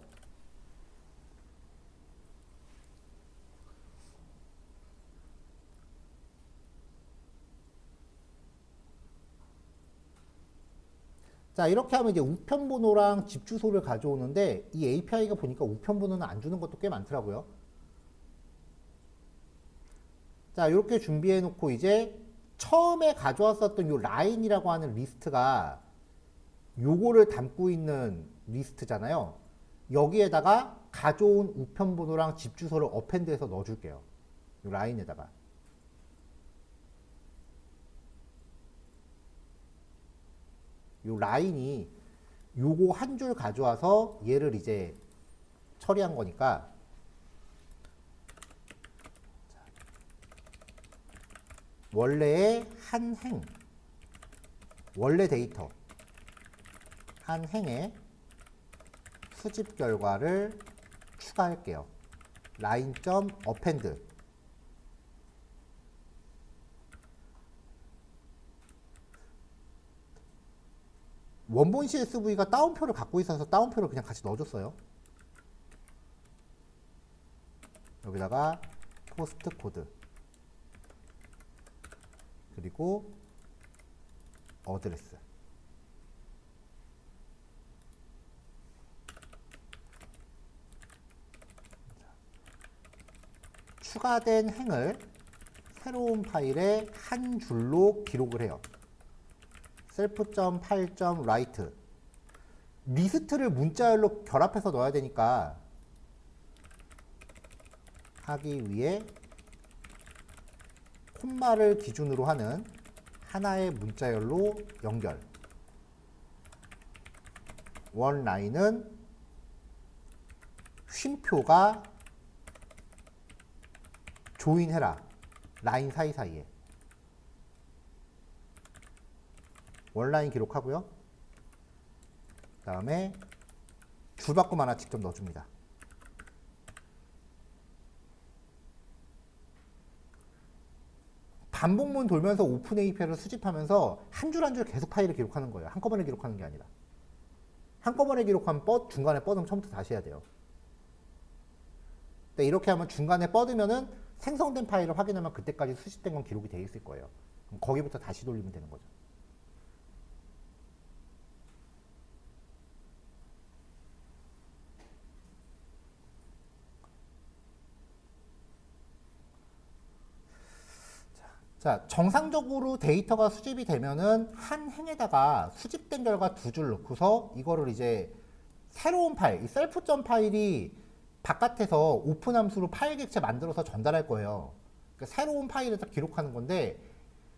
자, 이렇게 하면 이제 우편 번호랑 집 주소를 가져오는데 이 API가 보니까 우편 번호는 안 주는 것도 꽤 많더라고요. 자, 이렇게 준비해 놓고 이제 처음에 가져왔었던 요 라인이라고 하는 리스트가 요거를 담고 있는 리스트잖아요. 여기에다가 가져온 우편 번호랑 집 주소를 어펜드해서 넣어줄게요. 요 라인에다가. 요 라인이 요거 한 줄 가져와서 얘를 이제 처리한 거니까 원래의 한 행, 원래 데이터 한 행의 수집 결과를 추가할게요. 라인.append 원본 CSV가 다운표를 갖고 있어서 다운표를 그냥 같이 넣어줬어요. 여기다가 포스트 코드 그리고 어드레스 추가된 행을 새로운 파일에 한 줄로 기록을 해요. self.file.write 리스트를 문자열로 결합해서 넣어야 되니까 하기 위해 콤마를 기준으로 하는 하나의 문자열로 연결. 원 라인은 쉼표가 조인해라. 라인 사이사이에. 원라인 기록하고요. 그 다음에 줄바꿈 하나 직접 넣어줍니다. 반복문 돌면서 오픈 API를 수집하면서 한 줄 한 줄 계속 파일을 기록하는 거예요. 한꺼번에 기록하는 게 아니라. 한꺼번에 기록하면 중간에 뻗으면 처음부터 다시 해야 돼요. 근데 이렇게 하면 중간에 뻗으면은 생성된 파일을 확인하면 그때까지 수집된 건 기록이 돼 있을 거예요. 그럼 거기부터 다시 돌리면 되는 거죠. 자, 정상적으로 데이터가 수집이 되면은 한 행에다가 수집된 결과 두 줄 넣고서 이거를 이제 새로운 파일, 이 셀프.점 파일이 바깥에서 오픈 함수로 파일 객체 만들어서 전달할 거예요. 그러니까 새로운 파일에서 기록하는 건데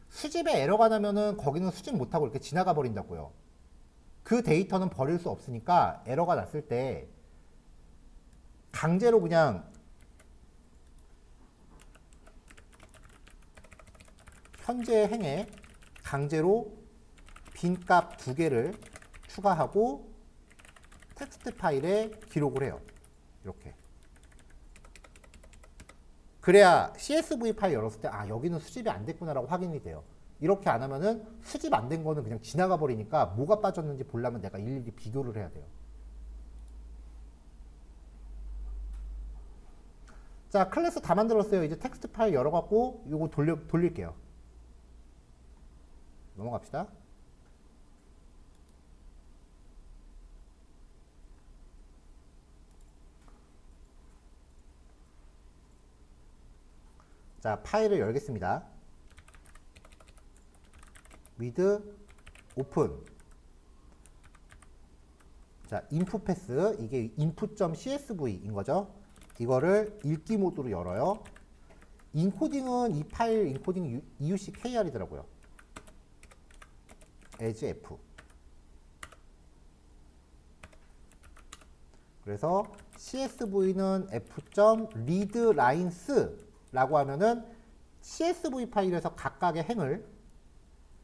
수집에 에러가 나면은 거기는 수집 못하고 이렇게 지나가 버린다고요. 그 데이터는 버릴 수 없으니까 에러가 났을 때 강제로 그냥 현재 행에 강제로 빈값 두 개를 추가하고 텍스트 파일에 기록을 해요. 이렇게. 그래야 CSV 파일 열었을 때 아 여기는 수집이 안 됐구나라고 확인이 돼요. 이렇게 안 하면은 수집 안 된 거는 그냥 지나가 버리니까 뭐가 빠졌는지 보려면 내가 일일이 비교를 해야 돼요. 자, 클래스 다 만들었어요. 이제 텍스트 파일 열어갖고 이거 돌릴게요. 넘어갑시다. 자, 파일을 열겠습니다. with open. 자, input path 이게 input.csv인 거죠. 이거를 읽기 모드로 열어요. 인코딩은 이 파일 인코딩 EUCKR이더라고요. as f. 그래서 csv는 f.readlines 라고 하면은 CSV 파일에서 각각의 행을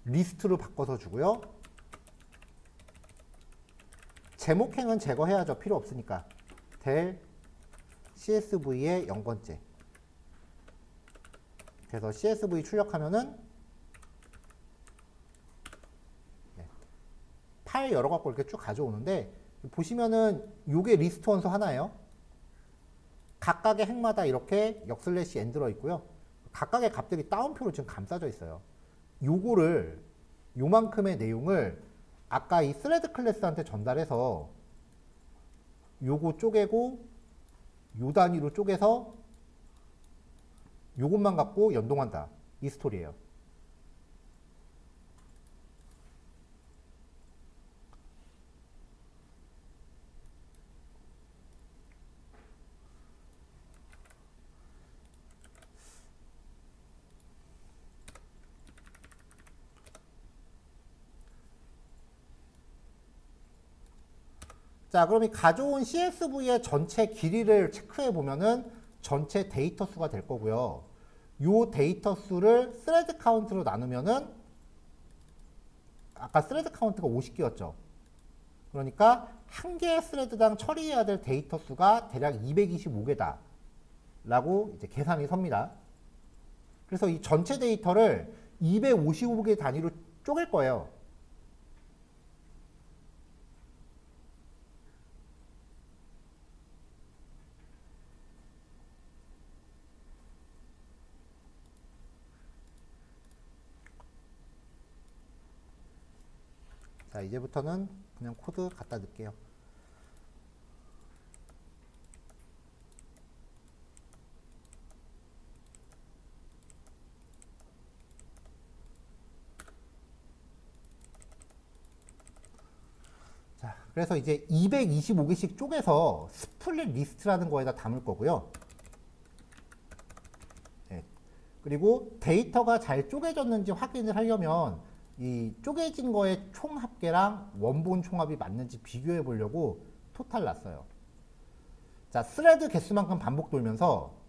리스트로 바꿔서 주고요. 제목행은 제거해야죠. 필요 없으니까. del CSV의 0번째. 그래서 CSV 출력하면은 파일 열어갖고 이렇게 쭉 가져오는데 보시면은 요게 리스트 원소 하나예요. 각각의 행마다 이렇게 역슬래시 n 들어있고요. 각각의 값들이 다운표로 지금 감싸져 있어요. 요거를 요만큼의 내용을 아까 이 스레드 클래스한테 전달해서 요거 쪼개고 요 단위로 쪼개서 요것만 갖고 연동한다. 이 스토리예요. 자, 그럼 이 가져온 CSV의 전체 길이를 체크해 보면은 전체 데이터 수가 될 거고요. 요 데이터 수를 스레드 카운트로 나누면은 아까 스레드 카운트가 50개였죠. 그러니까 한 개의 스레드당 처리해야 될 데이터 수가 대략 225개다 라고 이제 계산이 섭니다. 그래서 이 전체 데이터를 255개 단위로 쪼갤 거예요. 자, 이제부터는 그냥 코드 갖다 넣을게요. 자, 그래서 이제 225개씩 쪼개서 스플릿 리스트라는 거에다 담을 거고요. 네. 그리고 데이터가 잘 쪼개졌는지 확인을 하려면 이 쪼개진 거의 총 합계랑 원본 총합이 맞는지 비교해 보려고 토탈 놨어요. 자, 스레드 개수만큼 반복 돌면서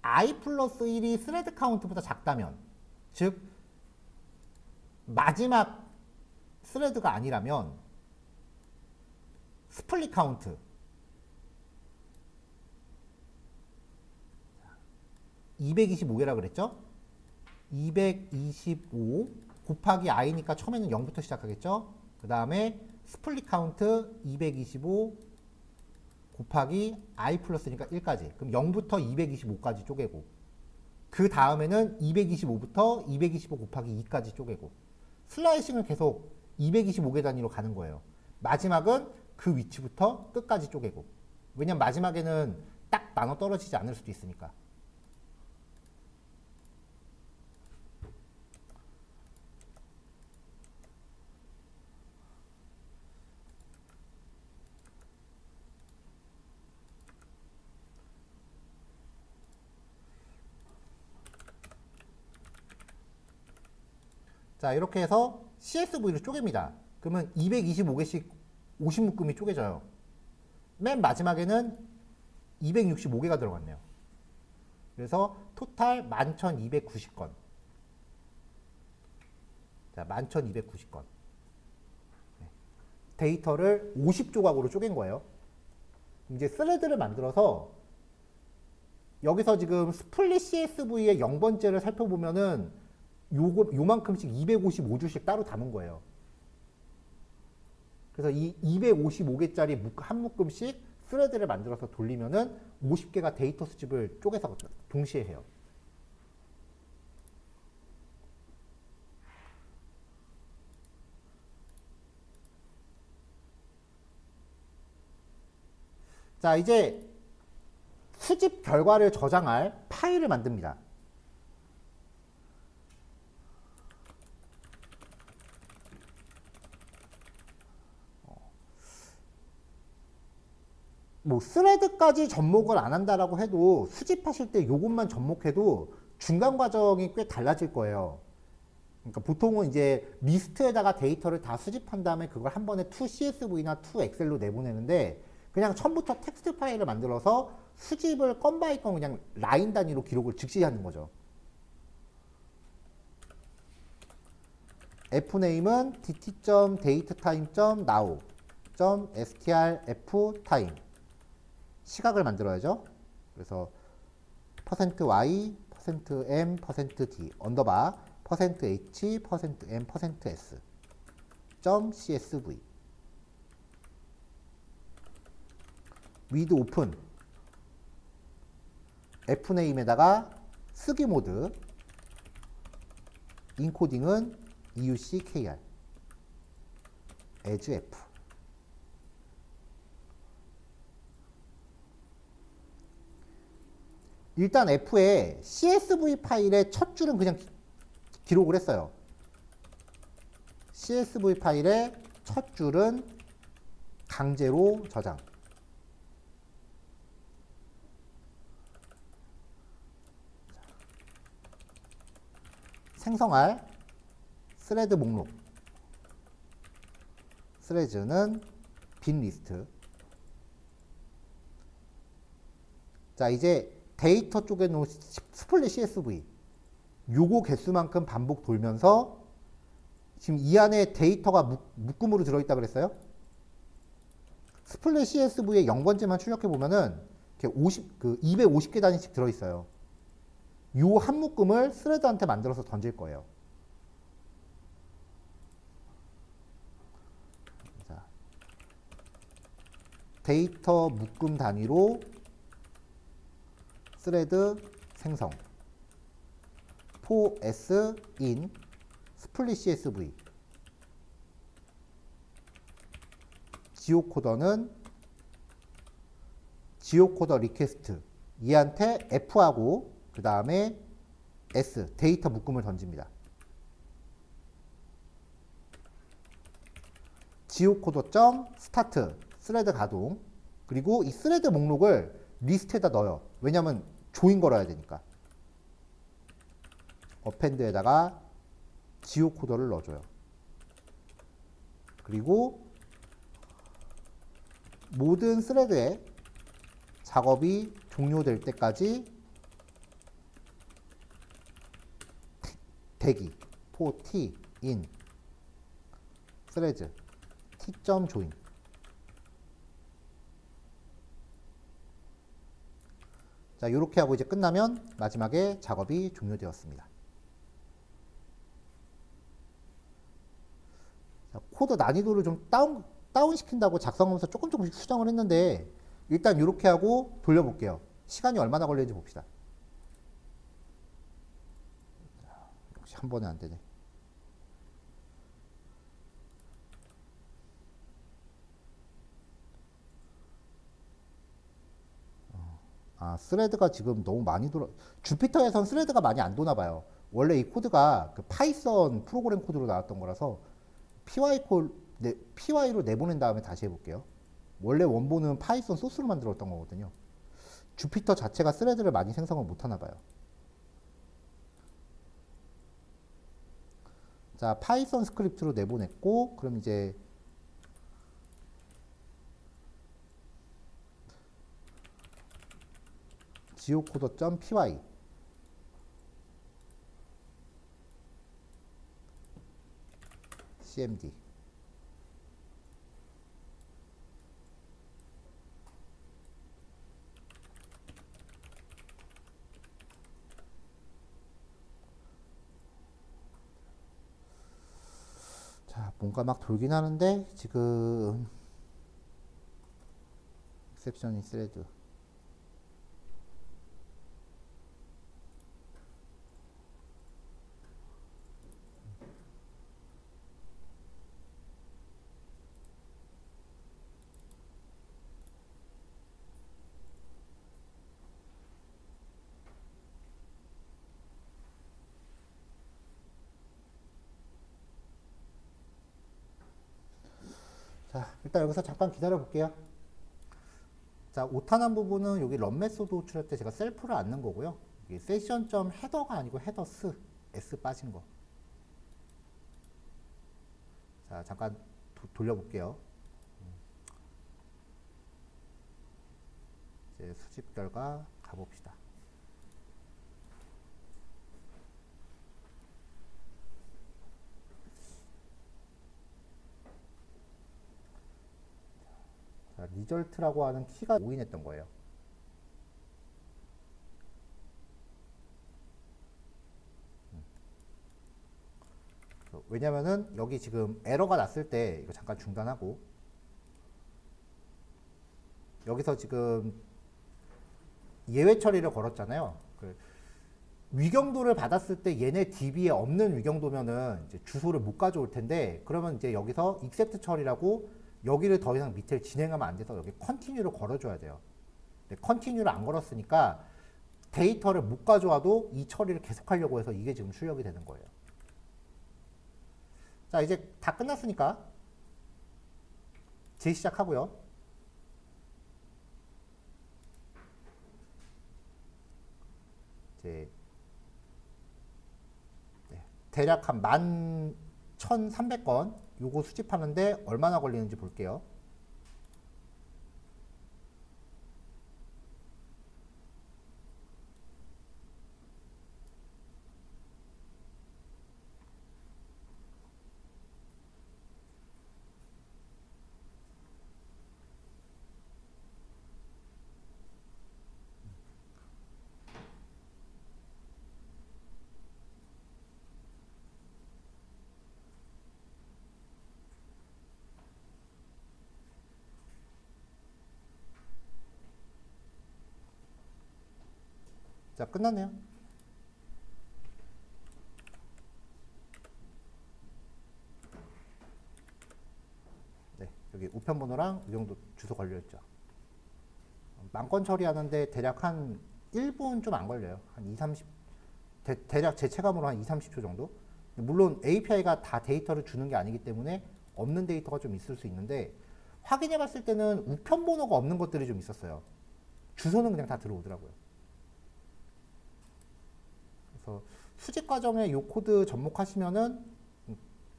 i 플러스 1이 스레드 카운트보다 작다면, 즉 마지막 스레드가 아니라면 스플릿 카운트 225개라 그랬죠? 225 곱하기 i니까 처음에는 0부터 시작하겠죠? 그 다음에 스플릿 카운트 225 곱하기 i 플러스니까 1까지. 그럼 0부터 225까지 쪼개고, 그 다음에는 225부터 225 곱하기 2까지 쪼개고, 슬라이싱을 계속 225개 단위로 가는 거예요. 마지막은 그 위치부터 끝까지 쪼개고. 왜냐면 마지막에는 딱 나눠 떨어지지 않을 수도 있으니까. 자, 이렇게 해서 CSV를 쪼갭니다. 그러면 225개씩 50묶음이 쪼개져요. 맨 마지막에는 265개가 들어갔네요. 그래서 토탈 11,290건. 자, 11,290건. 데이터를 50조각으로 쪼갠 거예요. 이제 스레드를 만들어서 여기서 지금 스플릿 CSV의 0번째를 살펴보면은 요만큼씩 255주씩 따로 담은 거예요. 그래서 이 255개짜리 한 묶음씩 스레드를 만들어서 돌리면은 50개가 데이터 수집을 쪼개서 동시에 해요. 자, 이제 수집 결과를 저장할 파일을 만듭니다. 뭐 스레드까지 접목을 안 한다라고 해도 수집하실 때 이것만 접목해도 중간 과정이 꽤 달라질 거예요. 그러니까 보통은 이제 리스트에다가 데이터를 다 수집한 다음에 그걸 한 번에 to CSV나 to 엑셀로 내보내는데, 그냥 처음부터 텍스트 파일을 만들어서 수집을 건 바이 건 그냥 라인 단위로 기록을 즉시 하는 거죠. fname은 dt.datetime.now.strftime 시각을 만들어야죠. 그래서 %y, %m, %d 언더바 %h, %m, %s .csv with open fname에다가 쓰기 모드 인코딩은 euckr as f. 일단 f에 csv 파일의 첫 줄은 그냥 기록을 했어요. csv 파일의 첫 줄은 강제로 저장. 생성할 스레드 목록. 스레즈는 빈 리스트. 자, 이제 데이터 쪽에 놓은 스플릿 CSV. 요거 개수만큼 반복 돌면서 지금 이 안에 데이터가 묶음으로 들어있다 그랬어요? 스플릿 CSV의 0번째만 출력해 보면은 이렇게 250개 단위씩 들어있어요. 요 한 묶음을 스레드한테 만들어서 던질 거예요. 자, 데이터 묶음 단위로 스레드 생성. for s in split CSV. 지오코더는 지오코더 리퀘스트. 얘한테 F하고 그 다음에 S 데이터 묶음을 던집니다. 지오코더 스타트 스레드 가동. 그리고 이 스레드 목록을 리스트에다 넣어요. 왜냐면 조인 걸어야 되니까. 어펜드에다가 지오코더를 넣어줘요. 그리고 모든 스레드의 작업이 종료될 때까지 대기 for t in 스레드 t.join. 자, 이렇게 하고 이제 끝나면 마지막에 작업이 종료되었습니다. 자, 코드 난이도를 좀 다운 시킨다고 작성하면서 조금씩 수정을 했는데 일단 이렇게 하고 돌려볼게요. 시간이 얼마나 걸리는지 봅시다. 역시 한 번에 안 되네. 아, 스레드가 지금 너무 많이 돌아. 주피터에선 스레드가 많이 안 도나 봐요. 원래 이 코드가 그 파이썬 프로그램 코드로 나왔던 거라서 py로 내보낸 다음에 다시 해볼게요. 원래 원본은 파이썬 소스로 만들었던 거거든요. 주피터 자체가 스레드를 많이 생성을 못하나 봐요. 자, 파이썬 스크립트로 내보냈고, 그럼 이제 geocoder.py cmd. 자, 뭔가 막 돌긴 하는데 지금 exception thread. 자, 일단 여기서 잠깐 기다려 볼게요. 자, 오타난 부분은 여기 런 메소드 호출할 때 제가 셀프를 안 넣은 거고요. 이게 세션.헤더가 아니고 헤더스 S 빠진 거. 자, 잠깐 돌려볼게요. 이제 수집 결과 가봅시다. 자, 리절트라고 하는 키가 오인했던 거예요. 왜냐면은 여기 지금 에러가 났을 때 이거 잠깐 중단하고 여기서 지금 예외 처리를 걸었잖아요. 위경도를 받았을 때 얘네 DB에 없는 위경도면은 이제 주소를 못 가져올 텐데 그러면 이제 여기서 accept 처리라고 여기를 더 이상 밑에 진행하면 안 돼서 여기 continue를 걸어줘야 돼요. 근데 continue를 안 걸었으니까 데이터를 못 가져와도 이 처리를 계속하려고 해서 이게 지금 출력이 되는 거예요. 자, 이제 다 끝났으니까 재시작하고요. 이제 대략 한 1300건 요거 수집하는데 얼마나 걸리는지 볼게요. 자, 끝났네요. 네, 여기 우편번호랑 이 정도 주소 걸려있죠. 만건 처리하는데 대략 한 1분 좀 안 걸려요. 한 2, 30, 대략 제 체감으로 한 2, 30초 정도. 물론 API가 다 데이터를 주는 게 아니기 때문에 없는 데이터가 좀 있을 수 있는데, 확인해 봤을 때는 우편번호가 없는 것들이 좀 있었어요. 주소는 그냥 다 들어오더라고요. 그래서 수집 과정에 이 코드 접목하시면은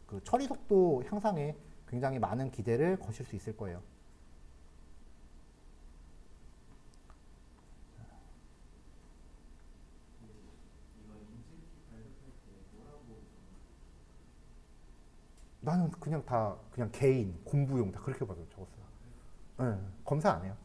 그 처리 속도 향상에 굉장히 많은 기대를 거실 수 있을 거예요. 이거 인증키 발급할 때 뭐라고 나는 그냥 다 그냥 개인 공부용 다 그렇게 받아 적었어요. 네, 검사 안 해요.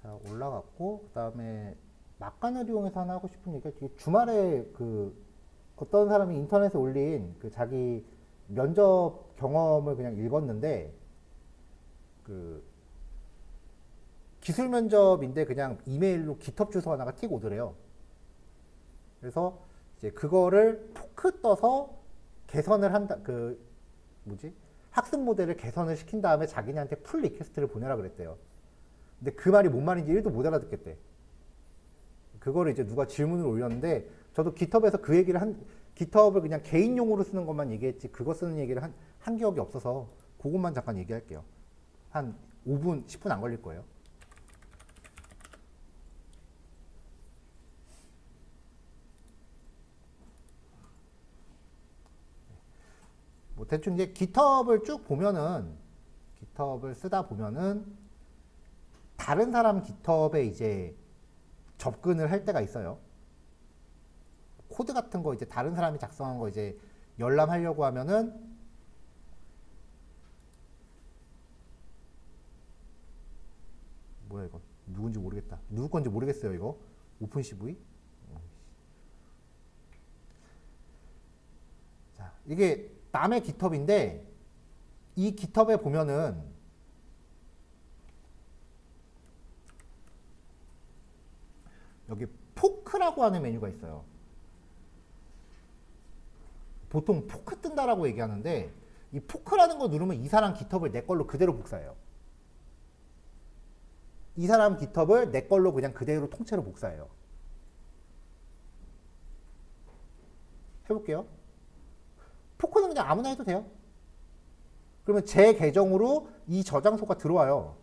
자, 올라갔고, 그 다음에 막간을 이용해서 하나 하고 싶은 얘기가, 주말에 그 어떤 사람이 인터넷에 올린 그 자기 면접 경험을 그냥 읽었는데, 그 기술 면접인데 그냥 이메일로 깃허브 주소 하나가 틱 오더래요. 그래서 이제 그거를 포크 떠서 개선을 한다, 그 뭐지? 학습 모델을 개선을 시킨 다음에 자기네한테 풀 리퀘스트를 보내라 그랬대요. 근데 그 말이 뭔 말인지 1도 못 알아듣겠대. 그거를 이제 누가 질문을 올렸는데, 저도 깃허브에서 그 얘기를 깃허브를 그냥 개인용으로 쓰는 것만 얘기했지, 그거 쓰는 얘기를 한 기억이 없어서 그것만 잠깐 얘기할게요. 한 5분, 10분 안 걸릴 거예요. 뭐 대충 이제 깃허브를 쭉 보면은, 깃허브를 쓰다 보면은 다른 사람 깃허브에 이제 접근을 할 때가 있어요. 코드 같은 거 이제 다른 사람이 작성한 거 이제 열람하려고 하면은, 뭐야 이거 누군지 모르겠다. 누구 건지 모르겠어요 이거. 오픈CV. 자, 이게 남의 깃허브인데, 이 깃허브에 보면은 여기 포크라고 하는 메뉴가 있어요. 보통 포크 뜬다라고 얘기하는데, 이 포크라는 거 누르면 이 사람 깃허브를 내 걸로 그대로 복사해요. 이 사람 깃허브를 내 걸로 그냥 그대로 통째로 복사해요. 해볼게요. 포크는 그냥 아무나 해도 돼요. 그러면 제 계정으로 이 저장소가 들어와요.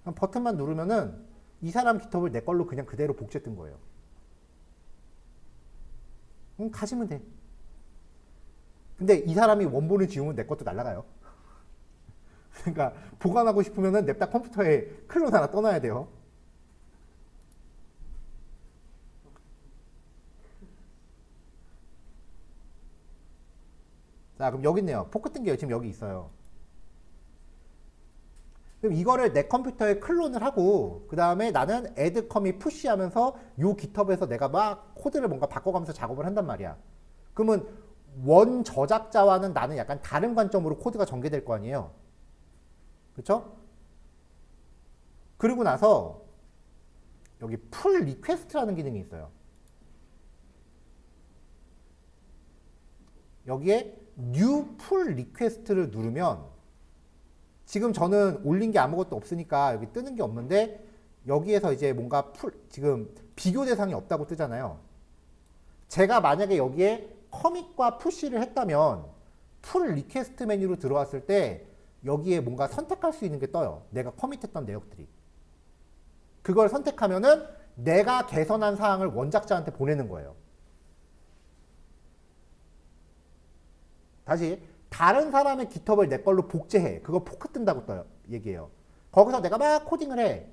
그럼 버튼만 누르면은 이 사람 GitHub을 내 걸로 그냥 그대로 복제 뜬 거예요. 가지면 돼. 근데 이 사람이 원본을 지우면 내 것도 날아가요. 그러니까 보관하고 싶으면은 냅다 컴퓨터에 클론 하나 떠놔야 돼요. 자, 그럼 여기 있네요. 포크 뜬 게 지금 여기 있어요. 그럼 이거를 내 컴퓨터에 클론을 하고 그 다음에 나는 add 커밋 푸시 하면서 요 GitHub에서 내가 막 코드를 뭔가 바꿔가면서 작업을 한단 말이야. 그러면 원 저작자와는 나는 약간 다른 관점으로 코드가 전개될 거 아니에요. 그렇죠? 그리고 나서 여기 풀 리퀘스트라는 기능이 있어요. 여기에 new pull request를 누르면 지금 저는 올린 게 아무것도 없으니까 여기 뜨는 게 없는데 여기에서 이제 뭔가 지금 비교 대상이 없다고 뜨잖아요. 제가 만약에 여기에 커밋과 푸시를 했다면 풀 리퀘스트 메뉴로 들어왔을 때 여기에 뭔가 선택할 수 있는 게 떠요. 내가 커밋했던 내역들이. 그걸 선택하면은 내가 개선한 사항을 원작자한테 보내는 거예요. 다시 다른 사람의 GitHub을 내 걸로 복제해. 그거 포크 뜬다고 떠요. 얘기해요. 거기서 내가 막 코딩을 해.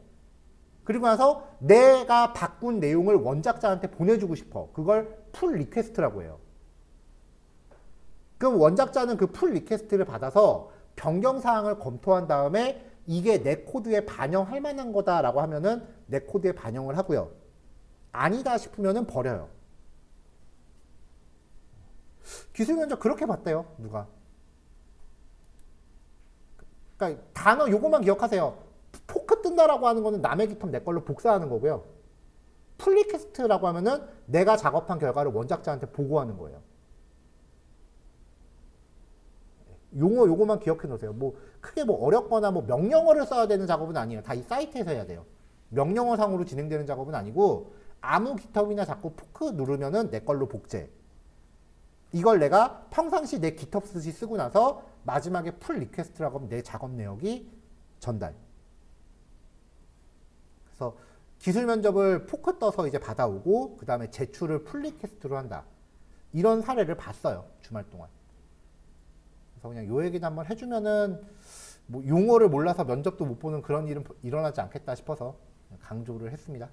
그리고 나서 내가 바꾼 내용을 원작자한테 보내주고 싶어. 그걸 풀 리퀘스트라고 해요. 그럼 원작자는 그 풀 리퀘스트를 받아서 변경 사항을 검토한 다음에 이게 내 코드에 반영할 만한 거다라고 하면은 내 코드에 반영을 하고요. 아니다 싶으면은 버려요. 기술 면접 그렇게 봤대요. 누가. 그러니까 단어 요거만 기억하세요. 포크 뜬다라고 하는 거는 남의 GitHub 내 걸로 복사하는 거고요. 풀 리퀘스트라고 하면은 내가 작업한 결과를 원작자한테 보고하는 거예요. 용어 요거만 기억해 놓으세요. 뭐 크게 뭐 어렵거나 뭐 명령어를 써야 되는 작업은 아니에요. 다 이 사이트에서 해야 돼요. 명령어 상으로 진행되는 작업은 아니고 아무 GitHub이나 자꾸 포크 누르면은 내 걸로 복제. 이걸 내가 평상시 내 GitHub 스시 쓰고 나서 마지막에 풀 리퀘스트라고 하면 내 작업 내역이 전달. 그래서 기술 면접을 포크 떠서 이제 받아오고 그 다음에 제출을 풀 리퀘스트로 한다. 이런 사례를 봤어요. 주말 동안. 그래서 그냥 요 얘기도 한번 해주면은 뭐 용어를 몰라서 면접도 못 보는 그런 일은 일어나지 않겠다 싶어서 강조를 했습니다.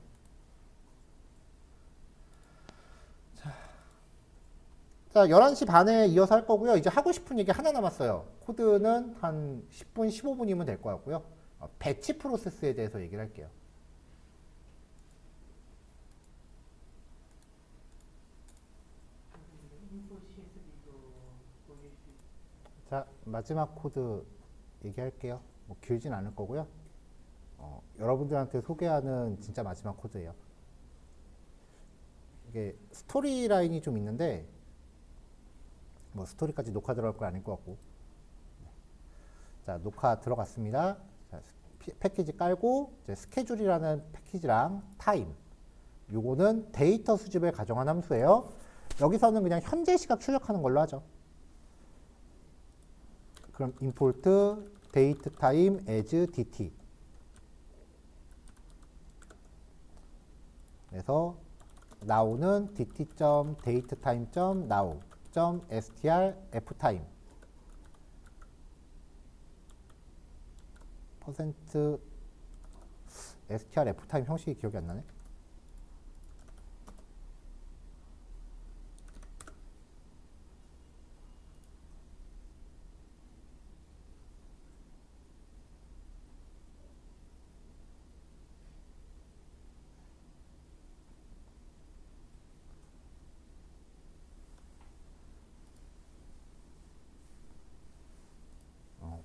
자, 11시 반에 이어서 할 거고요. 이제 하고 싶은 얘기 하나 남았어요. 코드는 한 10분, 15분이면 될 것 같고요. 배치 프로세스에 대해서 얘기를 할게요. 자, 마지막 코드 얘기할게요. 뭐 길진 않을 거고요. 여러분들한테 소개하는 진짜 마지막 코드예요. 이게 스토리 라인이 좀 있는데 뭐 스토리까지 녹화 들어갈 거 아닐 것 같고. 자, 녹화 들어갔습니다. 자, 패키지 깔고 이제 스케줄이라는 패키지랑 타임. 요거는 데이터 수집을 가정한 함수예요. 여기서는 그냥 현재 시각 출력하는 걸로 하죠. 그럼 import date time as dt. 그래서 now는 dt.datetime.now.str ftime 퍼센트 str ftime 형식이 기억이 안 나네.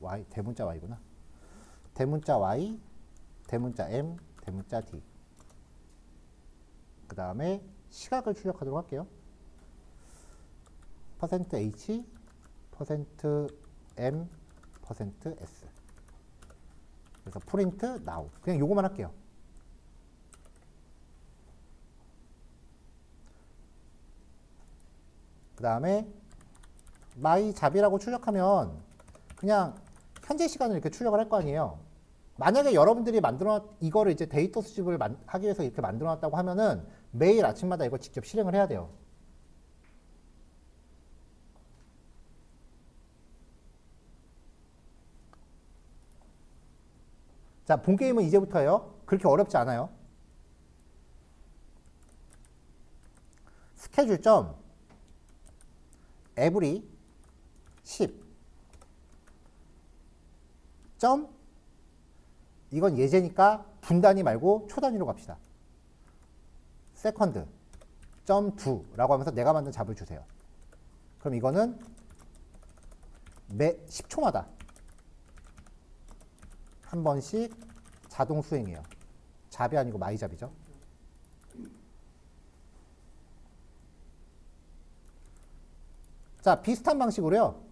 y 대문자 y구나. 대문자 y, 대문자 m, 대문자 d. 그 다음에 시각을 출력하도록 할게요. %h, %m, %s. 그래서 print now. 그냥 요거만 할게요. 그 다음에 my 잡이라고 출력하면 그냥 현재 시간을 이렇게 출력을 할 거 아니에요. 만약에 여러분들이 이거를 이제 데이터 수집을 하기 위해서 이렇게 만들어놨다고 하면은 매일 아침마다 이거 직접 실행을 해야 돼요. 자, 본 게임은 이제부터예요. 그렇게 어렵지 않아요. 스케줄점 every 10 점 이건 예제니까 분단위 말고 초단위로 갑시다. 세컨드 점 2라고 하면서 내가 만든 잡을 주세요. 그럼 이거는 매 10초마다 한 번씩 자동 수행해요. 잡이 아니고 마이잡이죠. 자, 비슷한 방식으로요.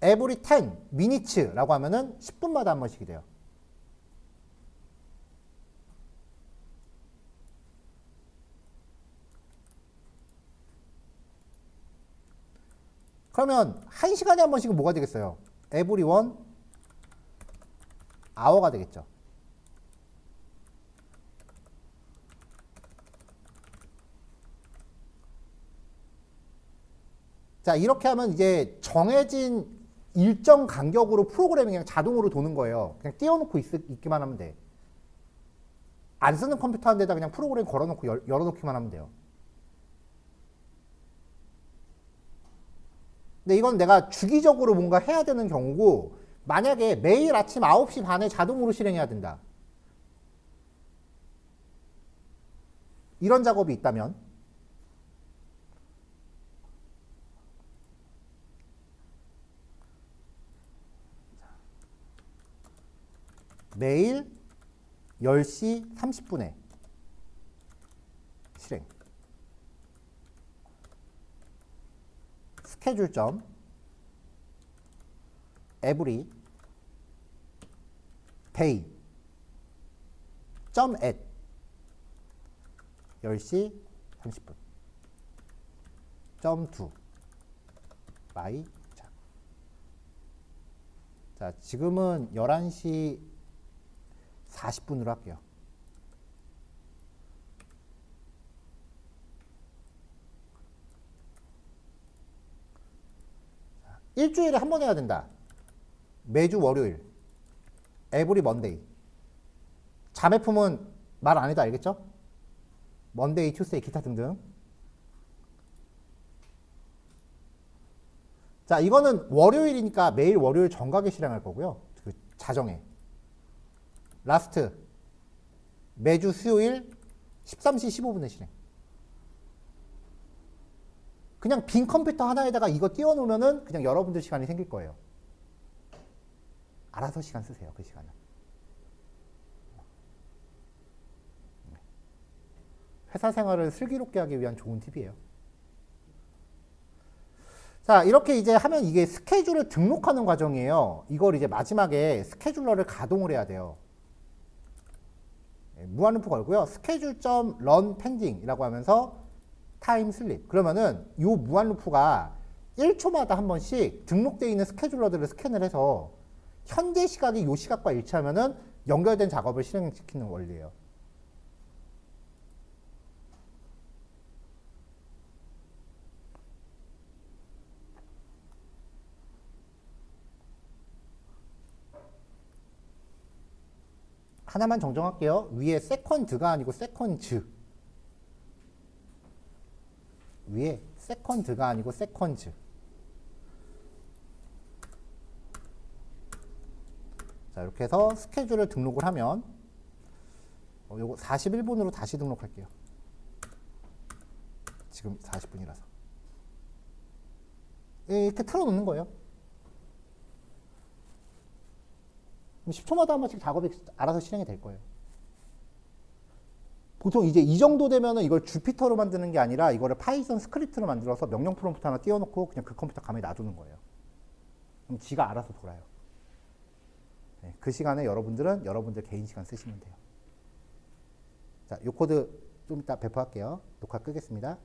every 10 minutes라고 하면은 10분마다 한 번씩이 돼요. 그러면 1시간에 한 번씩은 뭐가 되겠어요? every 1 hour가 되겠죠. 자, 이렇게 하면 이제 정해진 일정 간격으로 프로그램이 그냥 자동으로 도는 거예요. 그냥 띄워놓고 있기만 하면 돼. 안 쓰는 컴퓨터 한 대에다 그냥 프로그램 걸어놓고 열어놓기만 하면 돼요. 근데 이건 내가 주기적으로 뭔가 해야 되는 경우고, 만약에 매일 아침 9시 반에 자동으로 실행해야 된다. 이런 작업이 있다면 매일 10시 30분에 실행. 스케줄점 every day 점 at 10시 30분 점 2 마이 자, 지금은 11시 40분으로 할게요. 일주일에 한 번 해야 된다. 매주 월요일. every Monday. 자매품은 말 안 해도 알겠죠? Monday, Tuesday, 기타 등등. 자, 이거는 월요일이니까 매일 월요일 정각에 실행할 거고요. 그 자정에. 라스트. 매주 수요일 13시 15분에 실행. 그냥 빈 컴퓨터 하나에다가 이거 띄워놓으면은 그냥 여러분들 시간이 생길 거예요. 알아서 시간 쓰세요. 그 시간은. 회사 생활을 슬기롭게 하기 위한 좋은 팁이에요. 자, 이렇게 이제 하면 이게 스케줄을 등록하는 과정이에요. 이걸 이제 마지막에 스케줄러를 가동을 해야 돼요. 무한루프 걸고요. schedule.run pending이라고 하면서 타임 슬립. 그러면은 이 무한루프가 1초마다 한 번씩 등록되어 있는 스케줄러들을 스캔을 해서 현재 시각이 이 시각과 일치하면은 연결된 작업을 실행시키는 원리예요. 하나만 정정할게요. 위에 세컨드가 아니고 세컨즈. 위에 세컨드가 아니고 세컨즈. 자, 이렇게 해서 스케줄을 등록을 하면 요거 41분으로 다시 등록할게요. 지금 40분이라서. 이렇게 틀어놓는 거예요. 10초마다 한 번씩 작업이 알아서 실행이 될 거예요. 보통 이제 이 정도 되면은 이걸 주피터로 만드는 게 아니라 이거를 파이썬 스크립트로 만들어서 명령 프롬프트 하나 띄워놓고 그냥 그 컴퓨터 가만히 놔두는 거예요. 그럼 지가 알아서 돌아요. 네, 그 시간에 여러분들은 여러분들 개인 시간 쓰시면 돼요. 자, 이 코드 좀 이따 배포할게요. 녹화 끄겠습니다.